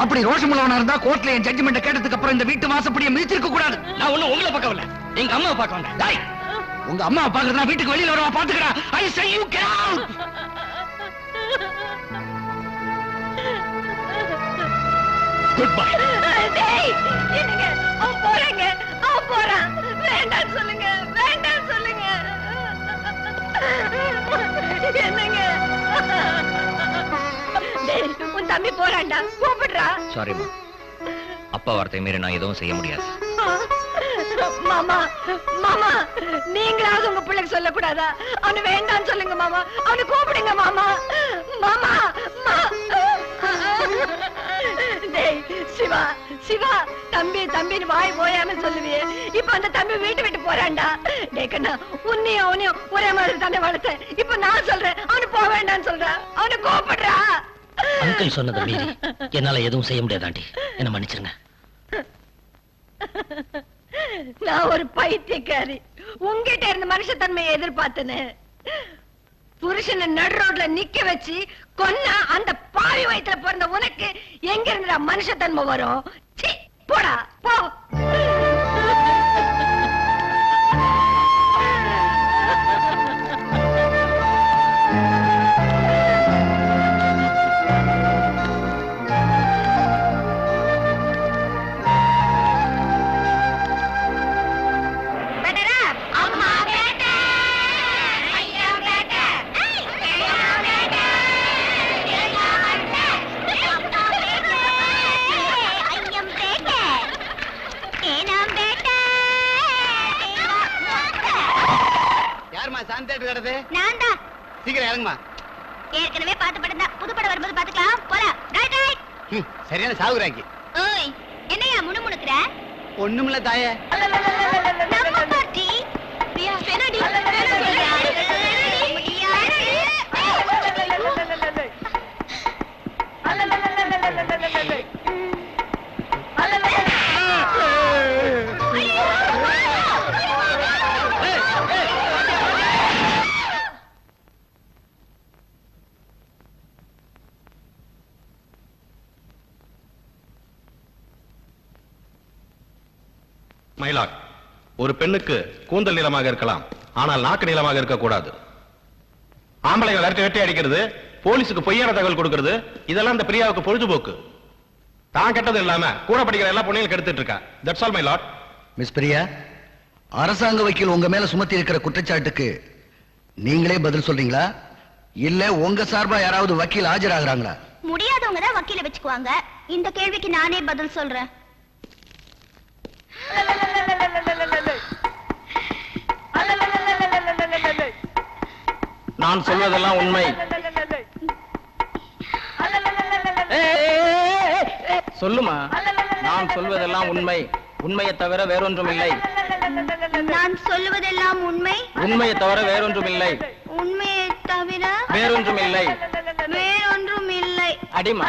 [SPEAKER 2] அப்படி ரோஷமுள்ளவனா இருந்தா கோர்ட்ல என் ஜட்ஜ்மெண்ட் கேட்டதுக்கு அப்புறம் இந்த வீட்டு வாசப்படியை மிதிச்சிருக்க கூடாது.
[SPEAKER 1] நான் ஒண்ணும் உங்களை பார்க்க வரல, எங்க அம்மாவை பார்க்க வந்தேன்.
[SPEAKER 2] உங்க அம்மாவை பார்க்கறதா வீட்டுக்கு வெளியில வரவா பாத்துக்கிறா. I say you get out.
[SPEAKER 1] Goodbye.
[SPEAKER 3] டேய், என்னங்க அவன் போறாங்க, அவன் போறான். வேண்டாம் சொல்லுங்க, வேண்டாம் சொல்லுங்க. என்னங்க? டேய், உன் தம்பி போறான்டா, கூப்பிடுறா.
[SPEAKER 6] சாரிமா, அப்பா வார்த்தை மீறி நான் எதுவும் செய்ய முடியாது.
[SPEAKER 3] மாமா, மாமா, நீங்களாவது உங்க பிள்ளைக்கு சொல்லக்கூடாதா? அவனு வேண்டான்னு சொல்லுங்க மாமா, அவனு கூப்பிடுங்க மாமா. மாமா, டேய் சிவா, சிவா, தம்பி தம்பின்னு வாய் போயாம சொல்லுவியே, இப்ப அந்த தம்பி வீட்டு விட்டு போறான்டா. டேய் கண்ணா, உன்னையும் அவனையும் ஒரே மாதிரி தானே வளர்த்தேன். இப்ப நான் சொல்றேன், அவனு போக வேண்டான்னு சொல்றேன், அவனு கூப்பிடுறா.
[SPEAKER 6] அங்கிள் சொன்னதை மீறி என்னால எதுவும் செய்ய முடியாது ஆண்டி, என்ன மன்னிச்சிருங்க.
[SPEAKER 3] நான் ஒரு பைத்தியக்காரி, உங்ககிட்ட இருந்த மனுஷத்தன்மையை எதிர்பார்த்தேன்னு. புருஷனை நடு ரோட்ல நிக்க வச்சு கொன்னா அந்த பாவி வயித்துல பிறந்த உனக்கு எங்க இருந்துடா மனுஷத்தன்மை வரும்? சீ, போடா போ.
[SPEAKER 1] சீக்கிரம் இறங்குமா.
[SPEAKER 3] ஏற்கனவே பாத்து படம் தான், புது படம் வரும்போது பாத்துக்கலாம். போலாம். Right right.
[SPEAKER 1] சரியான சாவுராக்கி.
[SPEAKER 3] ஓய், என்னையா முணுமுணுக்குற?
[SPEAKER 1] ஒண்ணுமில்ல தாயே.
[SPEAKER 3] நம்ம பார்ட்டி. பிரியா, வேணாடி.
[SPEAKER 10] மயிலாட், ஒரு பெண்ணுக்கு கூந்தல் நீளமாக இருக்கலாம், ஆனால் நாக்கு நீளமாக இருக்கக்கூடாது. ஆம்பளைகள் வேட்டை அடிக்கிறது, போலீஸுக்கு பொய்யான தகவல் கொடுக்கிறது, இதெல்லாம் இந்த பிரியாவுக்கு பொழுதுபோக்கு. தான் கெட்டது இல்லாம கூட படிக்கிற எல்லா பொண்ணையும் கெடுத்துட்டு இருக்கா. That's all my Lord.
[SPEAKER 2] Miss Priya, அரசாங்க வக்கீல் உங்க மேல சுமத்தி இருக்கிற குற்றச்சாட்டுக்கு நீங்களே பதில் சொல்றீங்களா, இல்ல உங்க சார்பா யாராவது வக்கீல் ஆஜராகிறாங்களா?
[SPEAKER 3] முடியாதவங்க தான் வக்கீல வச்சுக்குவாங்க. இந்த கேள்விக்கு நானே பதில் சொல்றேன்.
[SPEAKER 6] நான் சொல்வதெல்லாம் உண்மை. சொல்லுமா, நான் சொல்வதெல்லாம் உண்மை, உண்மையை தவிர வேறொன்றும் இல்லை.
[SPEAKER 3] நான் சொல்லுவதெல்லாம் உண்மை,
[SPEAKER 6] உண்மையை தவிர வேறொன்றும் இல்லை.
[SPEAKER 3] உண்மையை தவிர
[SPEAKER 6] வேறொன்றும் இல்லை.
[SPEAKER 3] வேறொன்றும் இல்லை.
[SPEAKER 6] அடிமா.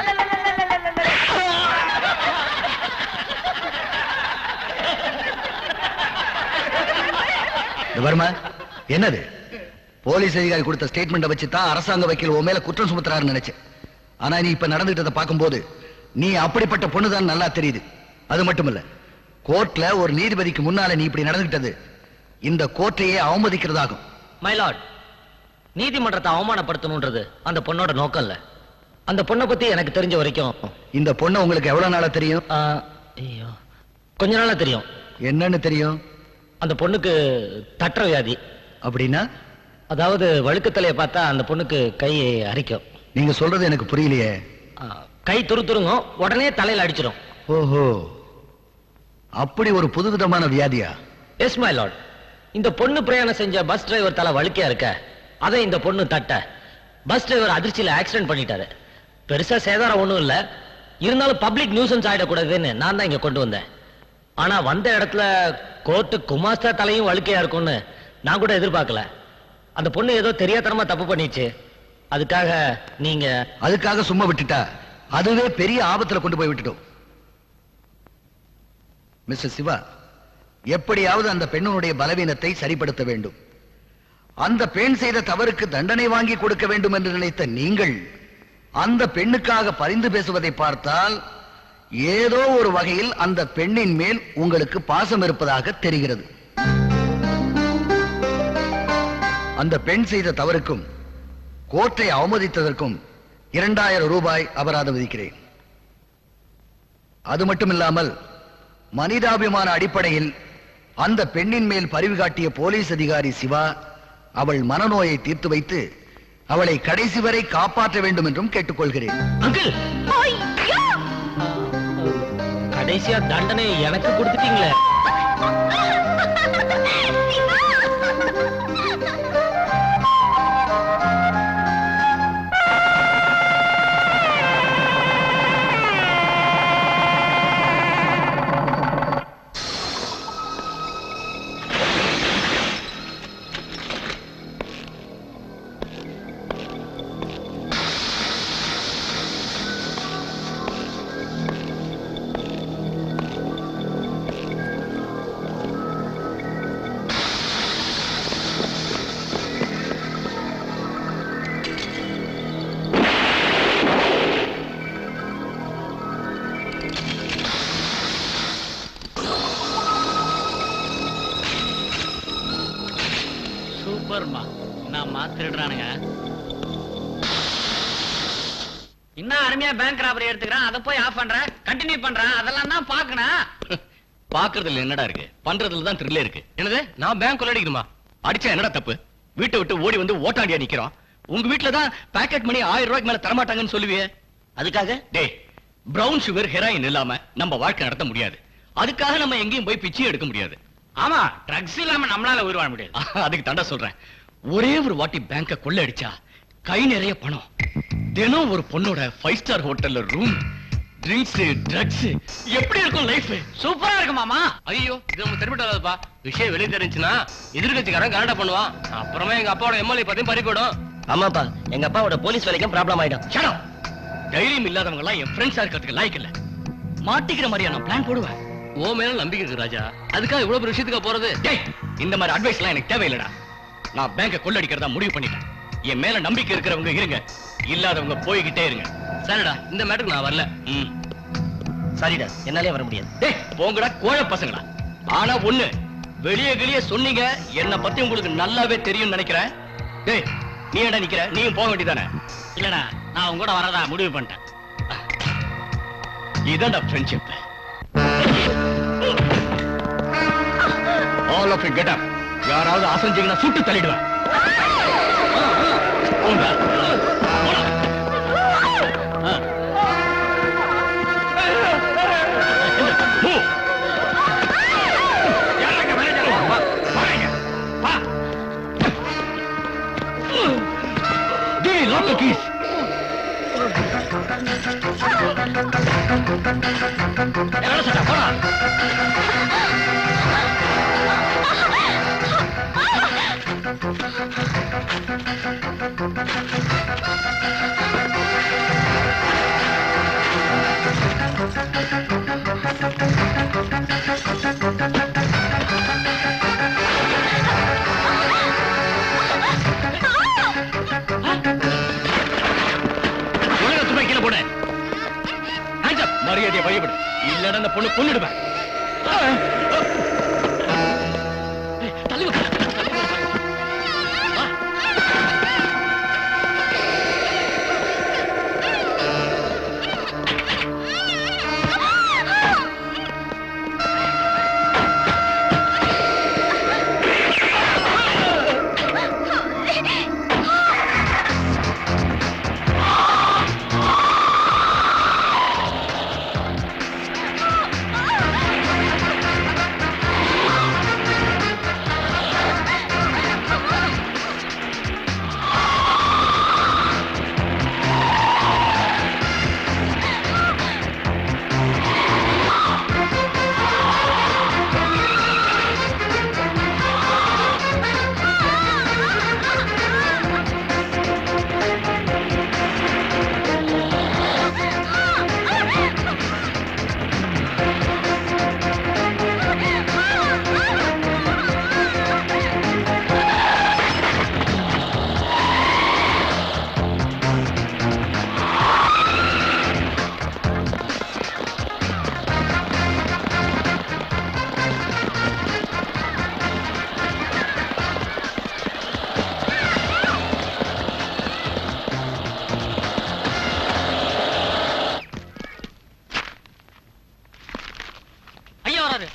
[SPEAKER 2] வர்மா, என்னது? போலீஸ் அதிகாரி கொடுத்த ஸ்டேட்மெண்ட் வச்சு தான் அரசாங்க வக்கீல் உன் மேல குற்றம் சுமத்துறாருன்னு நினைச்சேன். ஆனா நீ இப்ப நடந்துட்டதை பார்க்கும்போது நீ அப்படிப்பட்ட பொண்ணுதான் நல்லா தெரியுது. அது மட்டுமல்ல, கோர்ட்ல ஒரு நீதிபதிக்கு முன்னால நீ இப்படி நடந்துகிட்டது இந்த கோர்ட்டையே அவமதிக்கிறதாகும்.
[SPEAKER 6] மைலார்ட், நீதிமன்றத்தை அவமானப்படுத்தணும்ன்றது அந்த பொண்ணோட நோக்கம் இல்ல. அந்த பொண்ணை பத்தி எனக்கு தெரிஞ்ச வரைக்கும்
[SPEAKER 2] இந்த பொண்ணை உங்களுக்கு எவ்வளவு நாளா தெரியும்?
[SPEAKER 6] ஐயோ, கொஞ்ச நாளா தெரியும்.
[SPEAKER 2] என்னன்னு தெரியும்?
[SPEAKER 6] அந்த பொண்ணுக்கு தட்டுற வியாதி.
[SPEAKER 2] அப்படின்னா?
[SPEAKER 6] அதாவது வழுக்கத்தலையை பார்த்தா அந்த பொண்ணுக்கு கை அரிக்கும்.
[SPEAKER 2] நீங்க சொல்றது எனக்கு புரியலையே.
[SPEAKER 6] கை துருங்க, உடனே தலையில அடிச்சிடும்.
[SPEAKER 2] ஓஹோ, அப்படி ஒரு புதுவிதமான வியாதியா?
[SPEAKER 6] Yes my lord. இந்த பொண்ணு பிரயாணம் செஞ்ச பஸ் டிரைவர் தலை வழுக்கையா இருக்க, அதை இந்த பொண்ணு தட்ட பஸ் டிரைவர் அதிர்ச்சியில ஆக்சிடென்ட் பண்ணிட்டாரு. பெருசா சேதாரம் ஒண்ணும் இல்ல, இருந்தாலும் பப்ளிக் நியூசன்ஸ் ஆயிடக்கூடாதுன்னு நான் தான் இங்க கொண்டு வந்தேன். ஆனா வந்த இடத்துல கோர்ட்டு குமாஸ்தா தலையும் வழுக்கையா இருக்கும்னு நான் கூட எதிர்பார்க்கல. அந்த பொண்ணு ஏதோ தெரியாதனமா தப்பு பண்ணிச்சு.
[SPEAKER 2] அதுக்காக சும்மா விட்டுட்டா அதுவே பெரிய ஆபத்துல கொண்டு போய் விட்டுட்டோம். மிஸ்டர் சிவா, எப்படியாவது அந்த பெண்ணுடைய பலவீனத்தை சரிப்படுத்த வேண்டும். அந்த பெண் செய்த தவறுக்கு தண்டனை வாங்கி கொடுக்க வேண்டும் என்று நினைத்த நீங்கள் அந்த பெண்ணுக்காக பரிந்து பேசுவதை பார்த்தால் ஏதோ ஒரு வகையில் அந்த பெண்ணின் மேல் உங்களுக்கு பாசம் இருப்பதாக தெரிகிறது. அந்த பெண் செய்த தவறுக்கும் கோர்ட்டை அவமதித்ததற்கும் 2000 ரூபாய் அபராதம் விதிக்கிறேன். அது மட்டுமில்லாமல் மனிதாபிமான அடிப்படையில் அந்த பெண்ணின் மேல் பரிவு காட்டிய போலீஸ் அதிகாரி சிவா அவள் மனநோயை தீர்த்து வைத்து அவளை கடைசி வரை காப்பாற்ற வேண்டும் என்றும் கேட்டுக்கொள்கிறேன்.
[SPEAKER 6] அங்கிள், கடைசியா தண்டனை எனக்கு கொடுத்துட்டீங்களே.
[SPEAKER 8] சூப்பர்மா, என்னம்மா திருடுறானுங்க. இன்னும் அருமையா பேங்க் ராபரி எடுத்துக்கிறான், அதை போய் ஆஃப் பண்ற, கண்டினியூ பண்றான், அதெல்லாம் தான் பாக்கணும்.
[SPEAKER 1] பாக்குறதுல என்னடா இருக்கு, பண்றதுல தான் த்ரில்லே இருக்கு. என்னது, நான் பேங்க் கொள்ளடிக்கணுமா? அடிச்சா என்னடா தப்பு? வீட்டை விட்டு ஓடி வந்து ஓட்டாண்டியா நிக்கிறோம். உங்க வீட்டுல தான் பாக்கெட் மணி 1000 ரூபாய்க்கு மேல தரமாட்டாங்கன்னு சொல்லுவியே, அதுக்காக? டேய், பிரவுன் சுகர் ஹெராயின் இல்லாம நம்ம வாழ்க்கை நடத்த முடியாது. அதுக்காக நம்ம எங்கேயும் போய் பிச்சை எடுக்க முடியாது.
[SPEAKER 8] ஆமா, ட்ரக்ஸ் இல்லாம நம்மளால உயிர் வாழ முடியாது.
[SPEAKER 1] அதுக்கு தாண்டா சொல்றேன், ஒரே ஒரு வாட்டி பேங்க கொள்ள அடிச்சா கை நிறைய பணம், தினம் ஒரு பொண்ணோட 5 ஸ்டார் ஹோட்டல்ல ரூம், ட்ரிங்க்ஸ், ட்ரக்ஸ், எப்படி இருக்கும் லைஃப்?
[SPEAKER 8] சூப்பரா இருக்கு மாமா.
[SPEAKER 1] ஐயோ, இது நம்ம தெரிவிட்டாதப்பா. விஷயம் வெளியே தெரிஞ்சுன்னா எதிர்கட்சிக்காரன் கலாட்டா பண்ணுவான். அப்புறமா எங்க அப்பாவோட எம்எல்ஏ பத்தியும் பறி போயிடும்.
[SPEAKER 6] ஆமாப்பா, எங்க அப்பாவோட போலீஸ் வேலைக்கும் ப்ராப்ளம் ஆயிடும்.
[SPEAKER 1] Shut up. தைரியம் இல்லாதவங்க எல்லாம் என் ஃப்ரெண்ட்ஸா இருக்கிறதுக்கு லாய்க்கு இல்ல. மாட்டிக்கிற மாதிரியா நான் பிளான் போடுவேன். ஓ மேல நம்பிக்கை இருக்கு ராஜா, அதுக்காக இவ்வளவு பெரிய விஷயத்துக்கு போறது? டேய், இந்த மாதிரி அட்வைஸ் எல்லாம் எனக்கு தேவையில்லடா. நான் பேங்க கொள்ளடிக்கிறதா முடிவு பண்ணிட்டேன். என் மேல நம்பிக்கை இருக்கிறவங்க இருங்க, இல்லாதவங்க போய்கிட்டே இருங்க. சரிடா, இந்த மேட்டருக்கு நான் வரல.
[SPEAKER 6] சரிடா, என்னாலே வர முடியாது.
[SPEAKER 1] டேய், போங்கடா கோழ பசங்களா. ஆனா ஒண்ணு, வெளியே சொன்னீங்க, என்ன பத்தி உங்களுக்கு நல்லாவே தெரியும் நினைக்கிறேன். டேய், நீ என்ன நிக்கிற? நீயும் போக வேண்டியதானே?
[SPEAKER 8] இல்லடா, நான் உங்க கூட வரதா முடிவு பண்ணிட்டேன்.
[SPEAKER 1] இதான்டா friendship. All of you get up. யாராவது அசஞ்சீங்கன்னா சுட்டு தள்ளிடுவேன். போங்க. Move.
[SPEAKER 9] Hey, lock the keys.
[SPEAKER 7] வேலை சட்டா போடா.
[SPEAKER 9] ஒழுங்கா துப்பாக்கி கீழே போடு. Hands up.
[SPEAKER 6] மரியாதையை வழிபடு, இல்லைன்னா அந்த பொண்ணு கொன்னுடுவேன்.
[SPEAKER 9] தள்ளி வைக்க.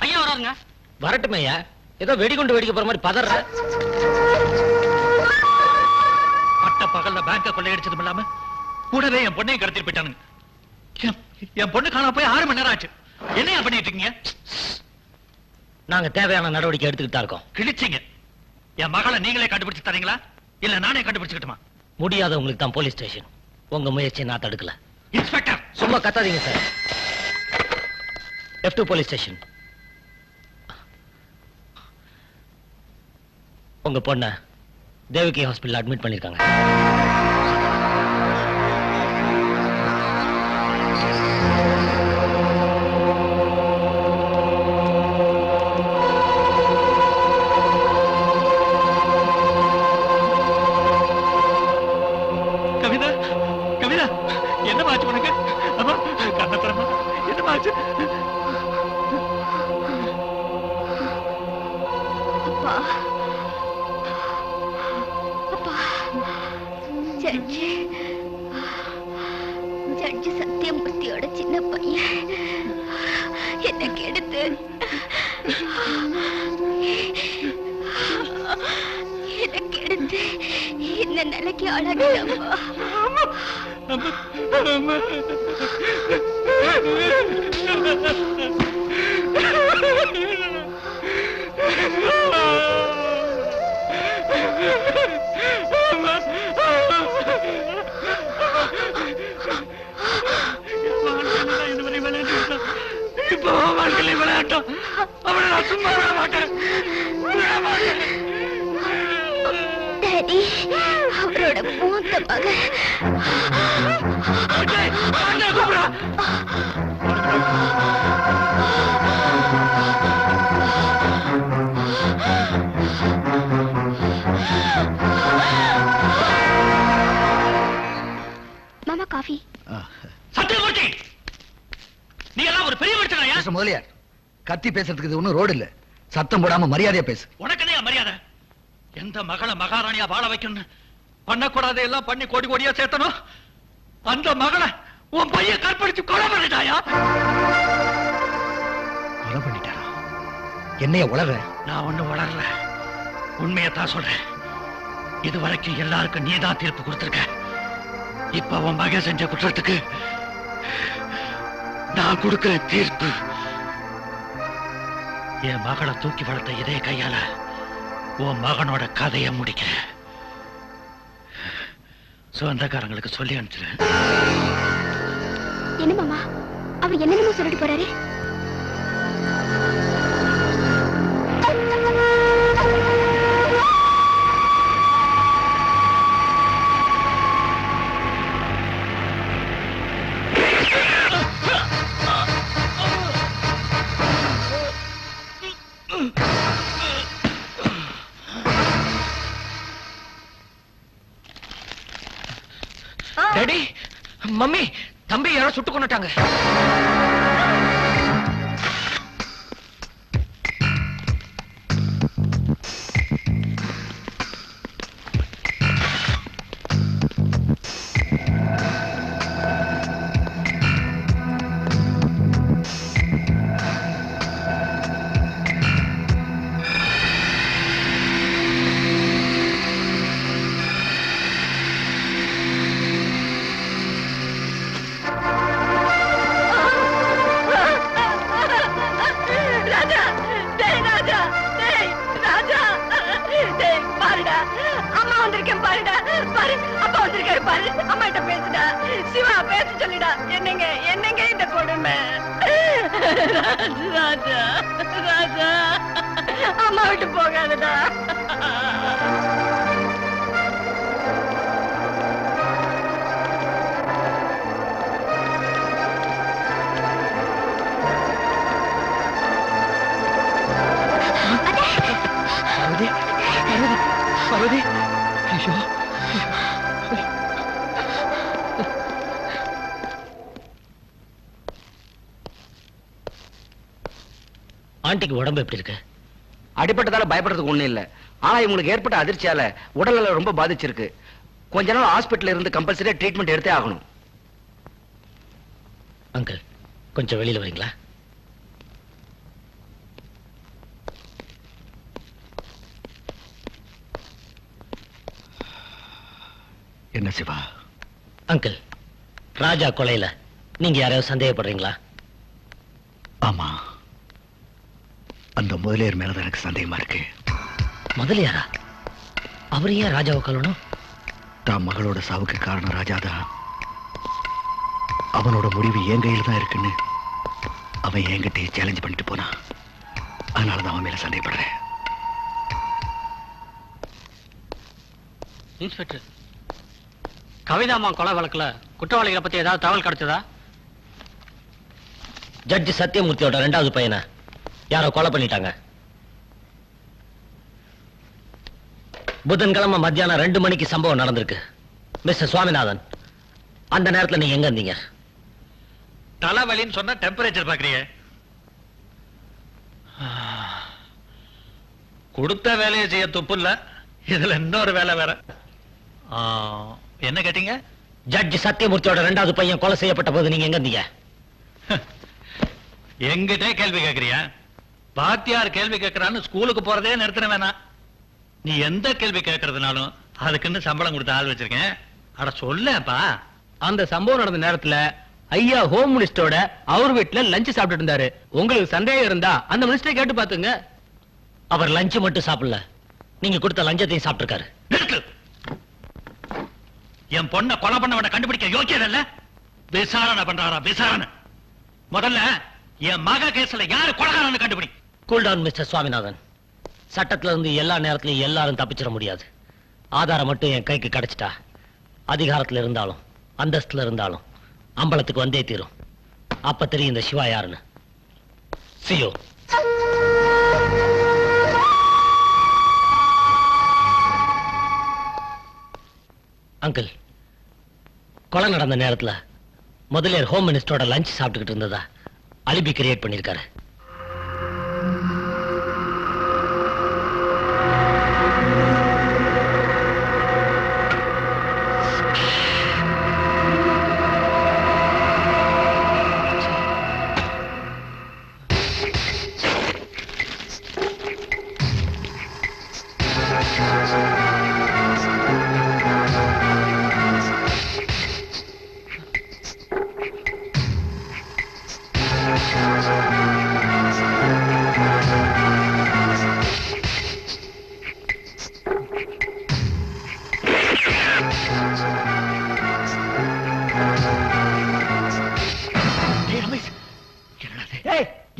[SPEAKER 8] ஐயா வராருங்க.
[SPEAKER 6] வரட்டுமே ஐயா, ஏதோ வெடிகுண்டு வெடிக்க போற மாதிரி பதற.
[SPEAKER 9] பட்ட பகல்ல பேங்க கொள்ளையடிச்சதும் இல்லாம கூடவே என் பொண்ணையும் கடத்திட்டு போயிட்டானுங்க. என் பொண்ணு காணாம போய் 6 மணி நேரம் ஆச்சு. என்னையா பண்ணிட்டு இருக்கீங்க?
[SPEAKER 6] நாங்க தேவையான நடவடிக்கை எடுத்துக்கிட்டு இருக்கோம்.
[SPEAKER 9] கிழிச்சிங்க. என் மகளை நீங்களே கண்டுபிடிச்சு தரீங்களா இல்ல நானே கண்டுபிடிச்சுக்கிட்டுமா?
[SPEAKER 6] முடியாத உங்களுக்கு தான் போலீஸ் ஸ்டேஷன். உங்க முயற்சியை நான் தடுக்கல.
[SPEAKER 9] இன்ஸ்பெக்டர்
[SPEAKER 6] சும்மா கத்தாதீங்க சார். F2 police station. உங்க பொண்ண தேவகி ஹாஸ்பிடல் அட்மிட் பண்ணிருக்காங்க.
[SPEAKER 9] கவிதா, கவிதா, என்ன ஆச்சு உனக்கு? அம்மா கண்ணத்தரமா என்ன ஆச்சு?
[SPEAKER 3] ஜட்ஜி சத்தியமூர்த்தியோட சின்ன பையன் என்ன கெடுத்து இந்த நிலைக்கு ஆளாக்கிட்டப்பா.
[SPEAKER 9] இப்போ வாழ்க்கையில விளையாட்டம். அவனை நான் சும்மா விட மாட்டேன்.
[SPEAKER 3] டாடி, அவரோட மூத்த மகன் மாமா காஃபி.
[SPEAKER 9] சத்தியமூர்த்தி, நீ எல்லாம் ஒரு பெரிய மனுஷனாயா?
[SPEAKER 2] முதலியார், கத்தி பேசுறதுக்கு இது ஒண்ணும் ரோடு இல்ல. சத்தம் போடாம மரியாதையா பேசு.
[SPEAKER 9] உனக்கு என்ன மரியாதை? எந்த மகளை மகாராணியா வாழ வைக்கணும் பண்ணக்கூடாது எல்லாம் பண்ணி கோடி கோடியா சேர்த்தனும். அந்த மகளை உன் பையன் கற்பழிச்சு கொலை பண்ணிட்டாயா?
[SPEAKER 2] கொலை பண்ணிட்டாரா? என்னைய உளற?
[SPEAKER 9] நான் ஒண்ணு வளரல, உண்மையத்தான் சொல்றேன். இதுவரைக்கும் எல்லாருக்கும் நீதான் தீர்ப்பு கொடுத்திருக்க. இப்ப உன் மகன் செஞ்ச குற்றத்துக்கு நான் கொடுக்கிற தீர்ப்பு. என் மகளை தூக்கி வளர்த்த இதே கையால உன் மகனோட கதையை முடிக்கிறேன். சொந்தக்காரங்களுக்கு சொல்லி அனுப்பிச்சிரு.
[SPEAKER 3] என்ன மாமா அவர் என்னென்னமோ சொல்லிட்டு போறாரு.
[SPEAKER 6] டாடி, மம்மி, தம்பி யாரோ சுட்டு கொண்டுட்டாங்க. அம்மா விட்டு போகாதடா.
[SPEAKER 9] பார்வதி, ஐயோ,
[SPEAKER 6] ஆண்டிக்கு உடம்பு எப்படி இருக்கு?
[SPEAKER 11] அடிப்பட்டதால பயப்படுறதுக்கு ஒண்ணும் இல்ல. ஆனா இவங்களுக்கு ஏற்பட்ட அதிர்ச்சியால உடல்நல ரொம்ப பாதிச்சிருக்கு. கொஞ்ச நாள் ஹாஸ்பிட்டல்ல இருந்து கம்பல்சரியா ட்ரீட்மெண்ட் எடுத்தே ஆகணும்.
[SPEAKER 6] அங்கிள், கொஞ்சம் வெளியில வரீங்களா?
[SPEAKER 2] என்ன சிவா?
[SPEAKER 6] அங்கிள், ராஜா கொலையில நீங்க யாரையாவது சந்தேகப்படுறீங்களா?
[SPEAKER 2] ஆமா, அந்த முதலியார் மேலதான் எனக்கு சந்தேகமா இருக்கு.
[SPEAKER 6] முதலியாரா? அவர் ஏன் ராஜாவை கொல்லணும்?
[SPEAKER 2] தான் மகளோட சாவுக்கு காரணம் ராஜாதான். அவனோட முடிவு என் கையில தான் இருக்குன்னு அவன் என்கிட்ட சேலஞ்ச் பண்ணிட்டு போனான். அதனாலதான் அவன் மேல சந்தேகப்படுறேன்.
[SPEAKER 8] இன்ஸ்பெக்டர், கவிதாமா கொலை வழக்குல குற்றவாளிகளை பத்தி ஏதாவது தகவல் கிடைச்சதா?
[SPEAKER 6] ஜட்ஜி சத்தியமூர்த்தியோட 2வது பையனை யாரோ கொலை பண்ணிட்டாங்க. புதன்கிழமை மத்தியானம் 2 மணிக்கு சம்பவம் நடந்திருக்கு. மிஸ்டர் சுவாமிநாதன், அந்த நேரத்துல நீங்க எங்க இருந்தீங்க?
[SPEAKER 9] தலைவலின்னு சொன்னா டெம்பரேச்சர் பாக்குறீங்க. கொடுத்த வேலையை செய்ய துப்பு இல்ல, இதுல இன்னொரு வேலை வேற. என்ன கேட்டீங்க?
[SPEAKER 6] ஜட்ஜி சத்தியமூர்த்தியோட 2வது பையன் கொலை செய்யப்பட்ட போது நீங்க எங்க இருந்தீங்க?
[SPEAKER 9] எங்கிட்டே கேள்வி கேட்கறியா? பாத்தியார் கேள்வி கேட்கறான்னு ஸ்கூலுக்கு போறதே நிறுத்தின வேணாம். நீ எந்த கேள்வி கேட்கறதுனாலும் அதுக்குன்னு சம்பளம் கொடுத்த ஆள் வச்சிருக்கேன். அட சொல்லப்பா.
[SPEAKER 11] அந்த சம்பவம் நடந்த நேரத்துல ஐயா ஹோம் மினிஸ்டரோட அவர் வீட்டுல லஞ்ச் சாப்பிட்டு இருந்தாரு. உங்களுக்கு சந்தேகம் இருந்தா அந்த மினிஸ்டரை கேட்டு பாத்துங்க.
[SPEAKER 6] அவர் லஞ்ச் மட்டும் சாப்பிடல, நீங்க கொடுத்த லஞ்சத்தையும் சாப்பிட்டிருக்காரு.
[SPEAKER 9] நிறுத்து. என் பொண்ணை கொலை பண்ணவனை கண்டுபிடிக்க யோக்கியம் இல்ல. விசாரணை பண்றாரா? விசாரணை. முதல்ல என் மக கேஸ்ல யாரு கொலைகாரன்னு கண்டுபிடி.
[SPEAKER 6] Cool down mister Swaminathan. சட்டத்துல இருந்து எல்லா நேரத்திலையும் எல்லாரும் தப்பிச்சிட முடியாது. ஆதாரம் மட்டும் என் கைக்கு கிடைச்சிட்டா அதிகாரத்துல இருந்தாலும் அந்தஸ்துல இருந்தாலும் அம்பலத்துக்கு வந்தே தீரும். அப்ப தெரியும் இந்த சிவா யாருன்னு. சியோ. அங்கிள், கொலை நடந்த நேரத்துல முதலியார் ஹோம் மினிஸ்டரோட லஞ்ச் சாப்பிட்டுக்கிட்டு இருந்ததா அலிபி கிரியேட் பண்ணிருக்காரு.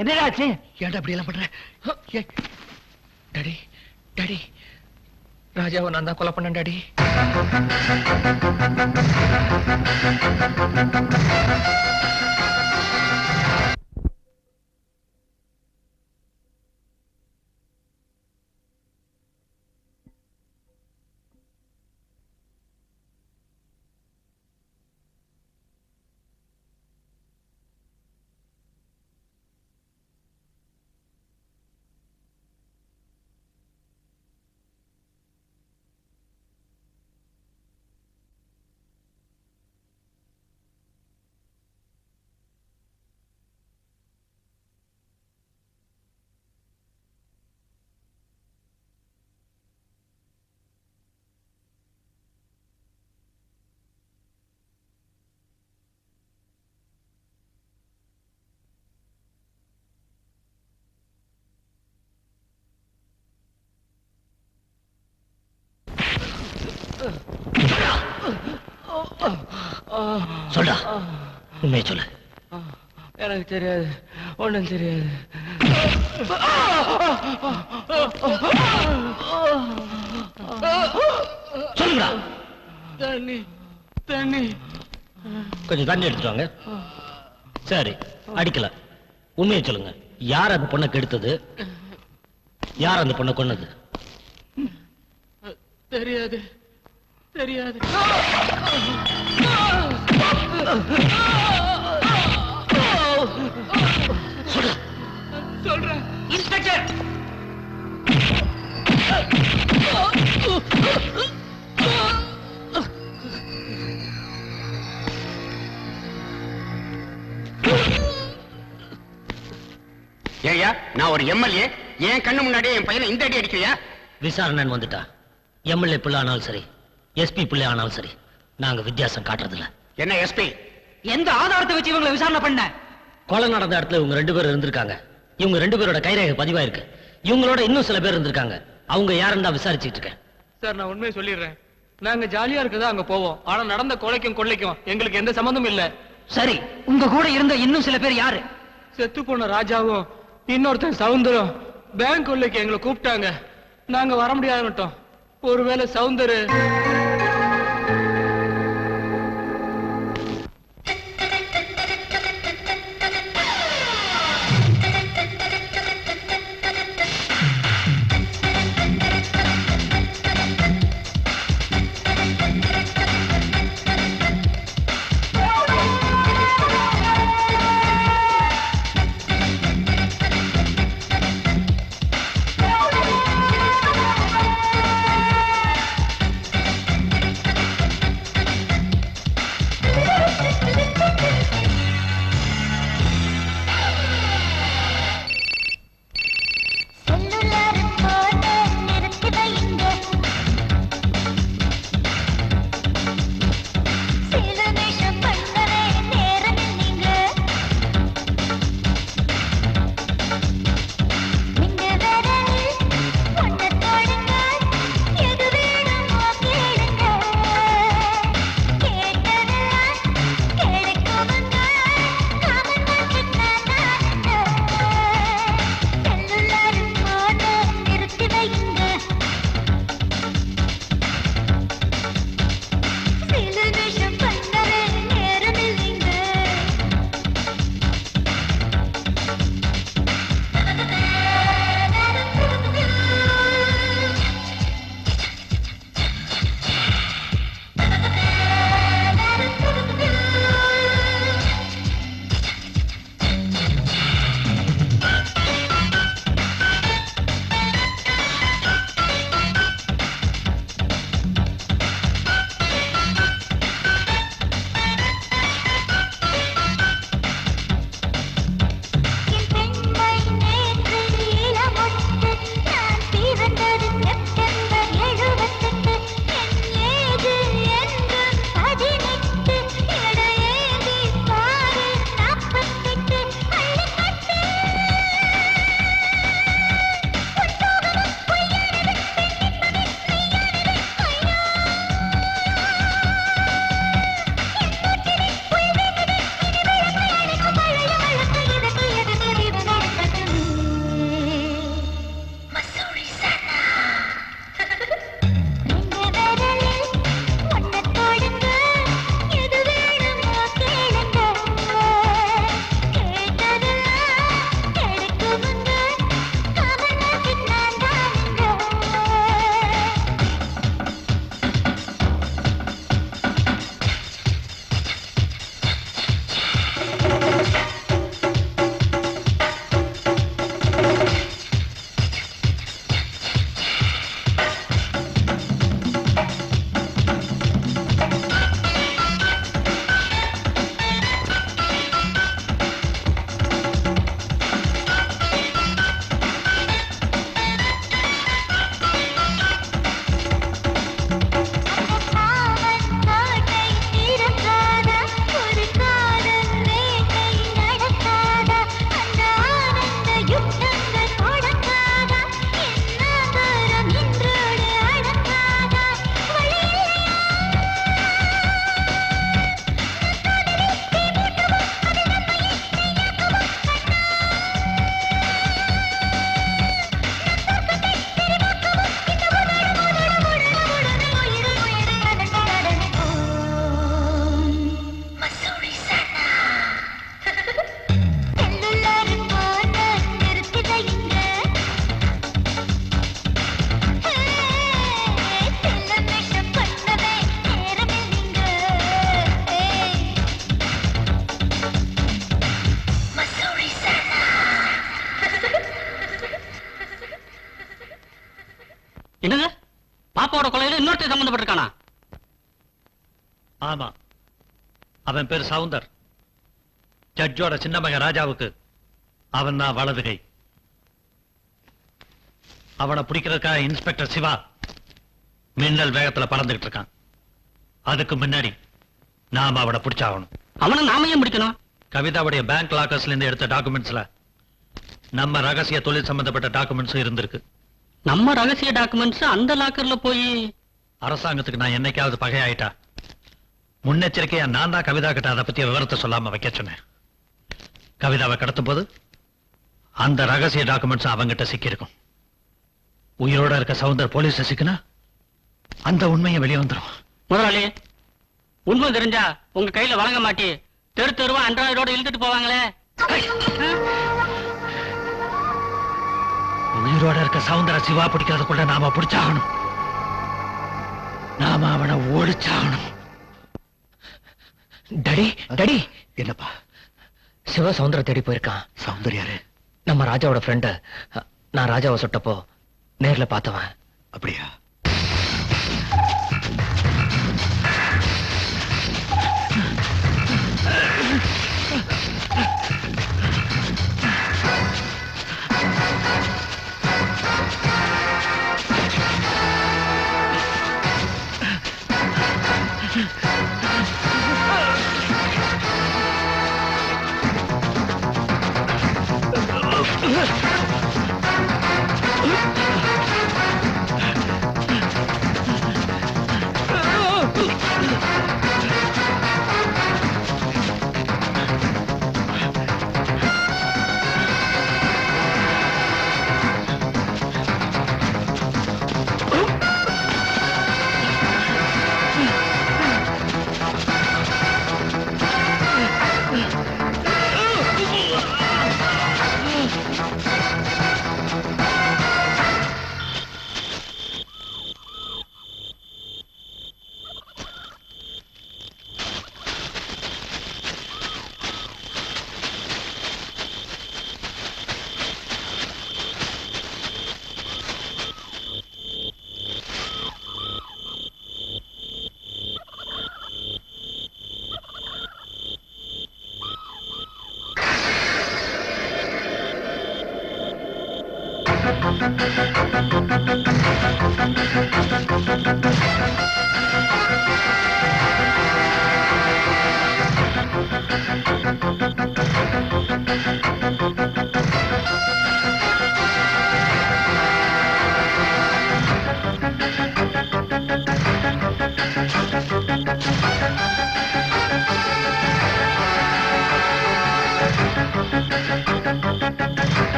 [SPEAKER 11] என்னடாச்சு?
[SPEAKER 2] ஏன்டா அப்படி எல்லாம் பண்ற?
[SPEAKER 11] டாடி டாடி, ராஜாவை நான் தான் கொலை பண்ணேன் டாடி.
[SPEAKER 6] சொல்டா, உண்மையை சொல்லு.
[SPEAKER 11] எனக்கு தெரியாது, ஒண்ணும் தெரியாது.
[SPEAKER 6] சொல்லுடா.
[SPEAKER 11] தண்ணி தண்ணி.
[SPEAKER 6] கொஞ்சம் தண்ணி எடுத்துட்டு வாங்க. சரி, அடிக்கல. உண்மையை சொல்லுங்க. யார் அந்த பொண்ணை கெடுத்தது? யார் அந்த பொண்ணை கொன்னது?
[SPEAKER 11] தெரியாது தெரியாது. சொல்றேன்
[SPEAKER 6] இன்ஸ்பெக்டர்.
[SPEAKER 1] ஏய்யா, நான் ஒரு எம்எல்ஏ, என் கண்ணு முன்னாடியே என் பையனை இந்த அடி அடிக்கிறியா?
[SPEAKER 6] விசாரணை வந்துட்டா எம்எல்ஏ பிள்ளை ஆனாலும் சரி, எஸ்பி பிள்ளை ஆனாலும் சரி, நாங்க வித்தியாசம் காட்டுறதில்ல.
[SPEAKER 1] என்ன எஸ்பி?
[SPEAKER 11] எந்த ஆதாரத்தை வச்சு இவங்களை விசாரணை பண்ண?
[SPEAKER 6] கொலை நடந்த இடத்துல இவங்க 2 பேர் இருந்திருக்காங்க. இவங்க 2 பேரோட கைரேகை பதிவாயிருக்கு. இவங்களோட இன்னும் சில பேர் இருந்திருக்காங்க. அவங்க யாருன்னு தான் விசாரிச்சுட்டு இருக்கேன்.
[SPEAKER 11] சார், நான் உண்மையை சொல்லிடுறேன். நாங்க ஜாலியா இருக்கதா அங்க போவோம். ஆனா நடந்த கொலைக்கும் கொள்ளைக்கும் எங்களுக்கு எந்த சம்பந்தமும் இல்ல.
[SPEAKER 5] சரி, உங்க கூட இருந்த இன்னும் சில பேர் யாரு?
[SPEAKER 11] செத்து போன ராஜாவும் இன்னொருத்தன் சவுந்தரம் பேங்க் கொள்ளைக்கு எங்களை கூப்பிட்டாங்க. நாங்க வர முடியாதுட்டோம். ஒருவேளை சவுந்தரு
[SPEAKER 8] இன்னொருத்தர் சம்பந்தப்பட்டிருக்கானா?
[SPEAKER 9] ஆமா, அவன் பேர் சவுந்தர். ஜட்ஜோட சின்ன மகன் ராஜாவுக்கு அவன் தான் வலதுகை. அவனை பிடிக்கிறதுக்காக இன்ஸ்பெக்டர் சிவா மின்னல் வேகத்துல பறந்துகிட்டு இருக்கான். அதுக்கு முன்னாடி நாம அவனை பிடிச்சாகணும்.
[SPEAKER 8] அவனை நாம ஏன் பிடிக்கணும்?
[SPEAKER 9] கவிதாவுடைய பேங்க் லாக்கர்ஸ்ல இருந்து எடுத்த டாக்குமெண்ட்ஸ்ல நம்ம ரகசிய தொழில் சம்பந்தப்பட்ட டாக்குமெண்ட்ஸும் இருந்திருக்கு.
[SPEAKER 8] நம்ம ரகசிய டாக்குமெண்ட்ஸ் அந்த லாக்கர்ல போய்
[SPEAKER 9] அரசாங்கத்துக்கு நான் என்னைக்காவது பகையாயிட்டா முன்னெச்சரிக்கையா நான் தான் கவிதா கிட்ட அதை பத்திய விவரத்தை சொல்லாம வைக்க சொன்னேன். கவிதாவை கடத்தும் போது அந்த ரகசிய டாக்குமெண்ட்ஸ் அவங்கிட்ட சிக்கியிருக்கும். உயிரோட இருக்க சவுந்தர் போலீஸ் சிக்கினா அந்த உண்மையை வெளியே வந்துடும்.
[SPEAKER 8] முதலாளி, உண்மை தெரிஞ்சா உங்க கையில வழங்க மாட்டி தெரு தெருவா அன்றாயிரோட இழுத்துட்டு போவாங்களே.
[SPEAKER 9] உயிரோட இருக்க சவுந்தர சிவா பிடிக்கிறதுக்குள்ள நாம பிடிச்சாகணும். நாம அவனை ஓடிச்சாகணும்.
[SPEAKER 11] டாடி டாடி,
[SPEAKER 2] என்னப்பா?
[SPEAKER 11] சிவா சவுந்தர தேடி போயிருக்கான்.
[SPEAKER 2] சவுந்தர் யாரு?
[SPEAKER 11] நம்ம ராஜாவோட ஃப்ரெண்டு. நான் ராஜாவை சுட்டப்போ நேர்ல பார்த்தவன்.
[SPEAKER 2] அப்படியா?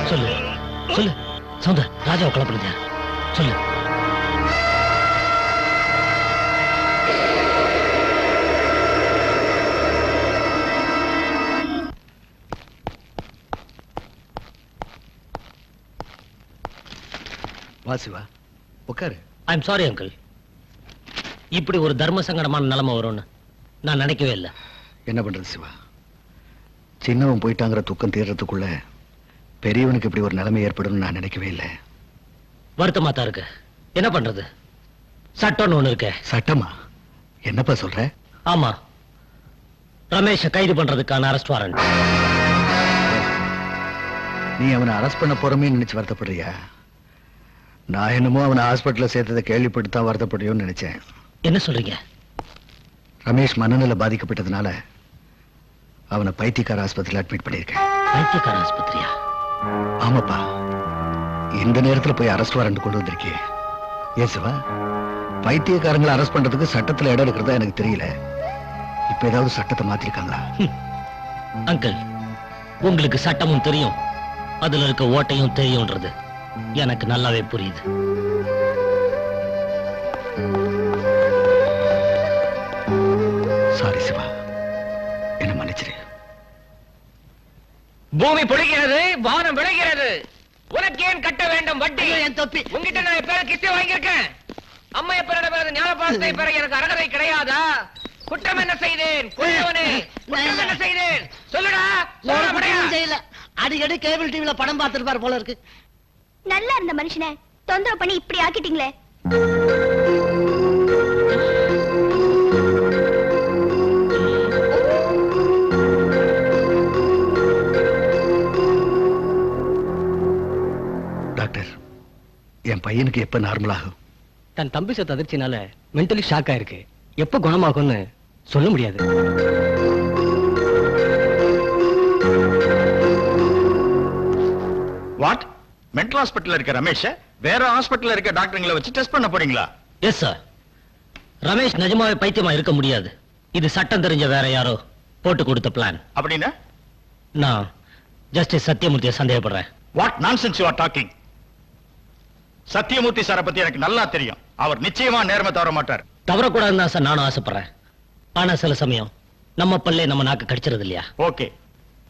[SPEAKER 11] சொல்லு சொல்லு சவுந்தர், ராஜாவை கலப்புறீங்க. சொல்லு.
[SPEAKER 2] வா சிவா, உட்காரு.
[SPEAKER 11] ஐம் சாரி அங்கிள், இப்படி ஒரு தர்ம சங்கடமான நிலைமை வரும்னு நான் நினைக்கவே இல்லை.
[SPEAKER 2] என்ன பண்றது சிவா, சின்னவன் போயிட்டாங்கிற துக்கம் தீர்றதுக்குள்ள பெரியவனுக்கு இப்படி ஒரு நிலைமை ஏற்படும் நான் நினைக்கவே இல்லை.
[SPEAKER 11] வருத்தமா தான் இருக்கு. என்ன பண்றது, சட்டம்னு ஒண்ணு இருக்கு.
[SPEAKER 2] சட்டமா? என்னப்பா சொல்ற?
[SPEAKER 11] ஆமா, ரமேஷை கைது பண்றதுக்கான அரெஸ்ட் வாரண்ட்.
[SPEAKER 2] நீ அவனை அரெஸ்ட் பண்ண போறமே நினைச்சு வருத்தப்படுறியா? நான் என்னமோ அவனை ஹாஸ்பிட்டல்ல சேர்த்ததை கேள்விப்பட்டுதான் வருத்தப்படுறியோன்னு நினைச்சேன்.
[SPEAKER 11] என்ன சொல்றீங்க?
[SPEAKER 2] ரமேஷ் மனநிலை பாதிக்கப்பட்டதுனால அவனை பைத்தியக்கார ஆஸ்பத்திரியில் அட்மிட் பண்ணியிருக்கேன்.
[SPEAKER 11] பைத்தியக்கார ஆஸ்பத்திரியா?
[SPEAKER 2] ஆமாப்பா, இந்த நேரத்துல போய் அரெஸ்ட் வாரண்ட் கொண்டு வந்திருக்கே. ஏன் சிவா, பைத்தியக்காரங்களை அரெஸ்ட் பண்றதுக்கு சட்டத்துல இடம் இருக்கிறதா எனக்கு தெரியல. இப்ப ஏதாவது சட்டத்தை மாத்திருக்காங்களா?
[SPEAKER 11] அங்கிள், உங்களுக்கு சட்டமும் தெரியும், அதுல இருக்க ஓட்டையும் தெரியும்ன்றது எனக்கு நல்லாவே புரியுது.
[SPEAKER 2] சாரி சிவா, என்ன மன்னிச்சிரு.
[SPEAKER 11] பூமி பொழிகிறது, வானம் விளைகிறது. உனக்கு ஏன் கட்ட வேண்டும் வட்டி?
[SPEAKER 5] என் தொப்பி.
[SPEAKER 11] உங்ககிட்ட நான் எப்ப கிஸ்தி வாங்கியிருக்கேன். அம்மைய பிறகு ஞானபாசத்தை பெற எனக்கு அருகதை கிடையாதா? குற்றம் என்ன செய்தேன்? கொல்லவனே, குற்றம் என்ன செய்தேன்? சொல்லுடா.
[SPEAKER 5] ஒரு குற்றமும் செய்யல. அடிக்கடி கேபிள் டிவில படம் பார்த்திருப்பார் போல இருக்கு.
[SPEAKER 3] நல்லா இருந்த மனுஷனை தொந்தரவு பண்ணி இப்படி ஆக்கிட்டீங்களே.
[SPEAKER 2] டாக்டர், என் பையனுக்கு எப்ப நார்மல் ஆகும்?
[SPEAKER 6] தன் தம்பி சத்து அதிர்ச்சினால மென்டலி ஷாக் ஆயிருக்கு. எப்ப குணமாகும்னு சொல்ல முடியாது.
[SPEAKER 1] வாட்? மென்டல் ஹாஸ்பிட்டல்ல இருக்க ரமேஷ் வேற ஹாஸ்பிட்டல்ல இருக்க டாக்டர்களை வச்சு டெஸ்ட் பண்ண போறீங்களா?
[SPEAKER 12] Yes sir. ரமேஷ் நிஜமாவே பைத்தியமா இருக்க முடியாது. இது சட்டம் தெரிஞ்ச வேற யாரோ போட்டு கொடுத்த பிளான்.
[SPEAKER 1] அப்படின்னா
[SPEAKER 12] நான் ஜஸ்டிஸ் சத்தியமூர்த்தியை சந்தேகப்படுறேன்.
[SPEAKER 1] What nonsense you are talking? Sathyamoorthy சாரை பத்தி எனக்கு நல்லா தெரியும். அவர் நிச்சயமா நேர்மை தவற மாட்டார்.
[SPEAKER 12] தவறக்கூடாதுன்னு தான் சார் நானும் ஆசைப்படுறேன். ஆனா சில சமயம் நம்ம பல்லே நம்ம நாக்கு கடிச்சிருது இல்லையா?
[SPEAKER 1] ஓகே,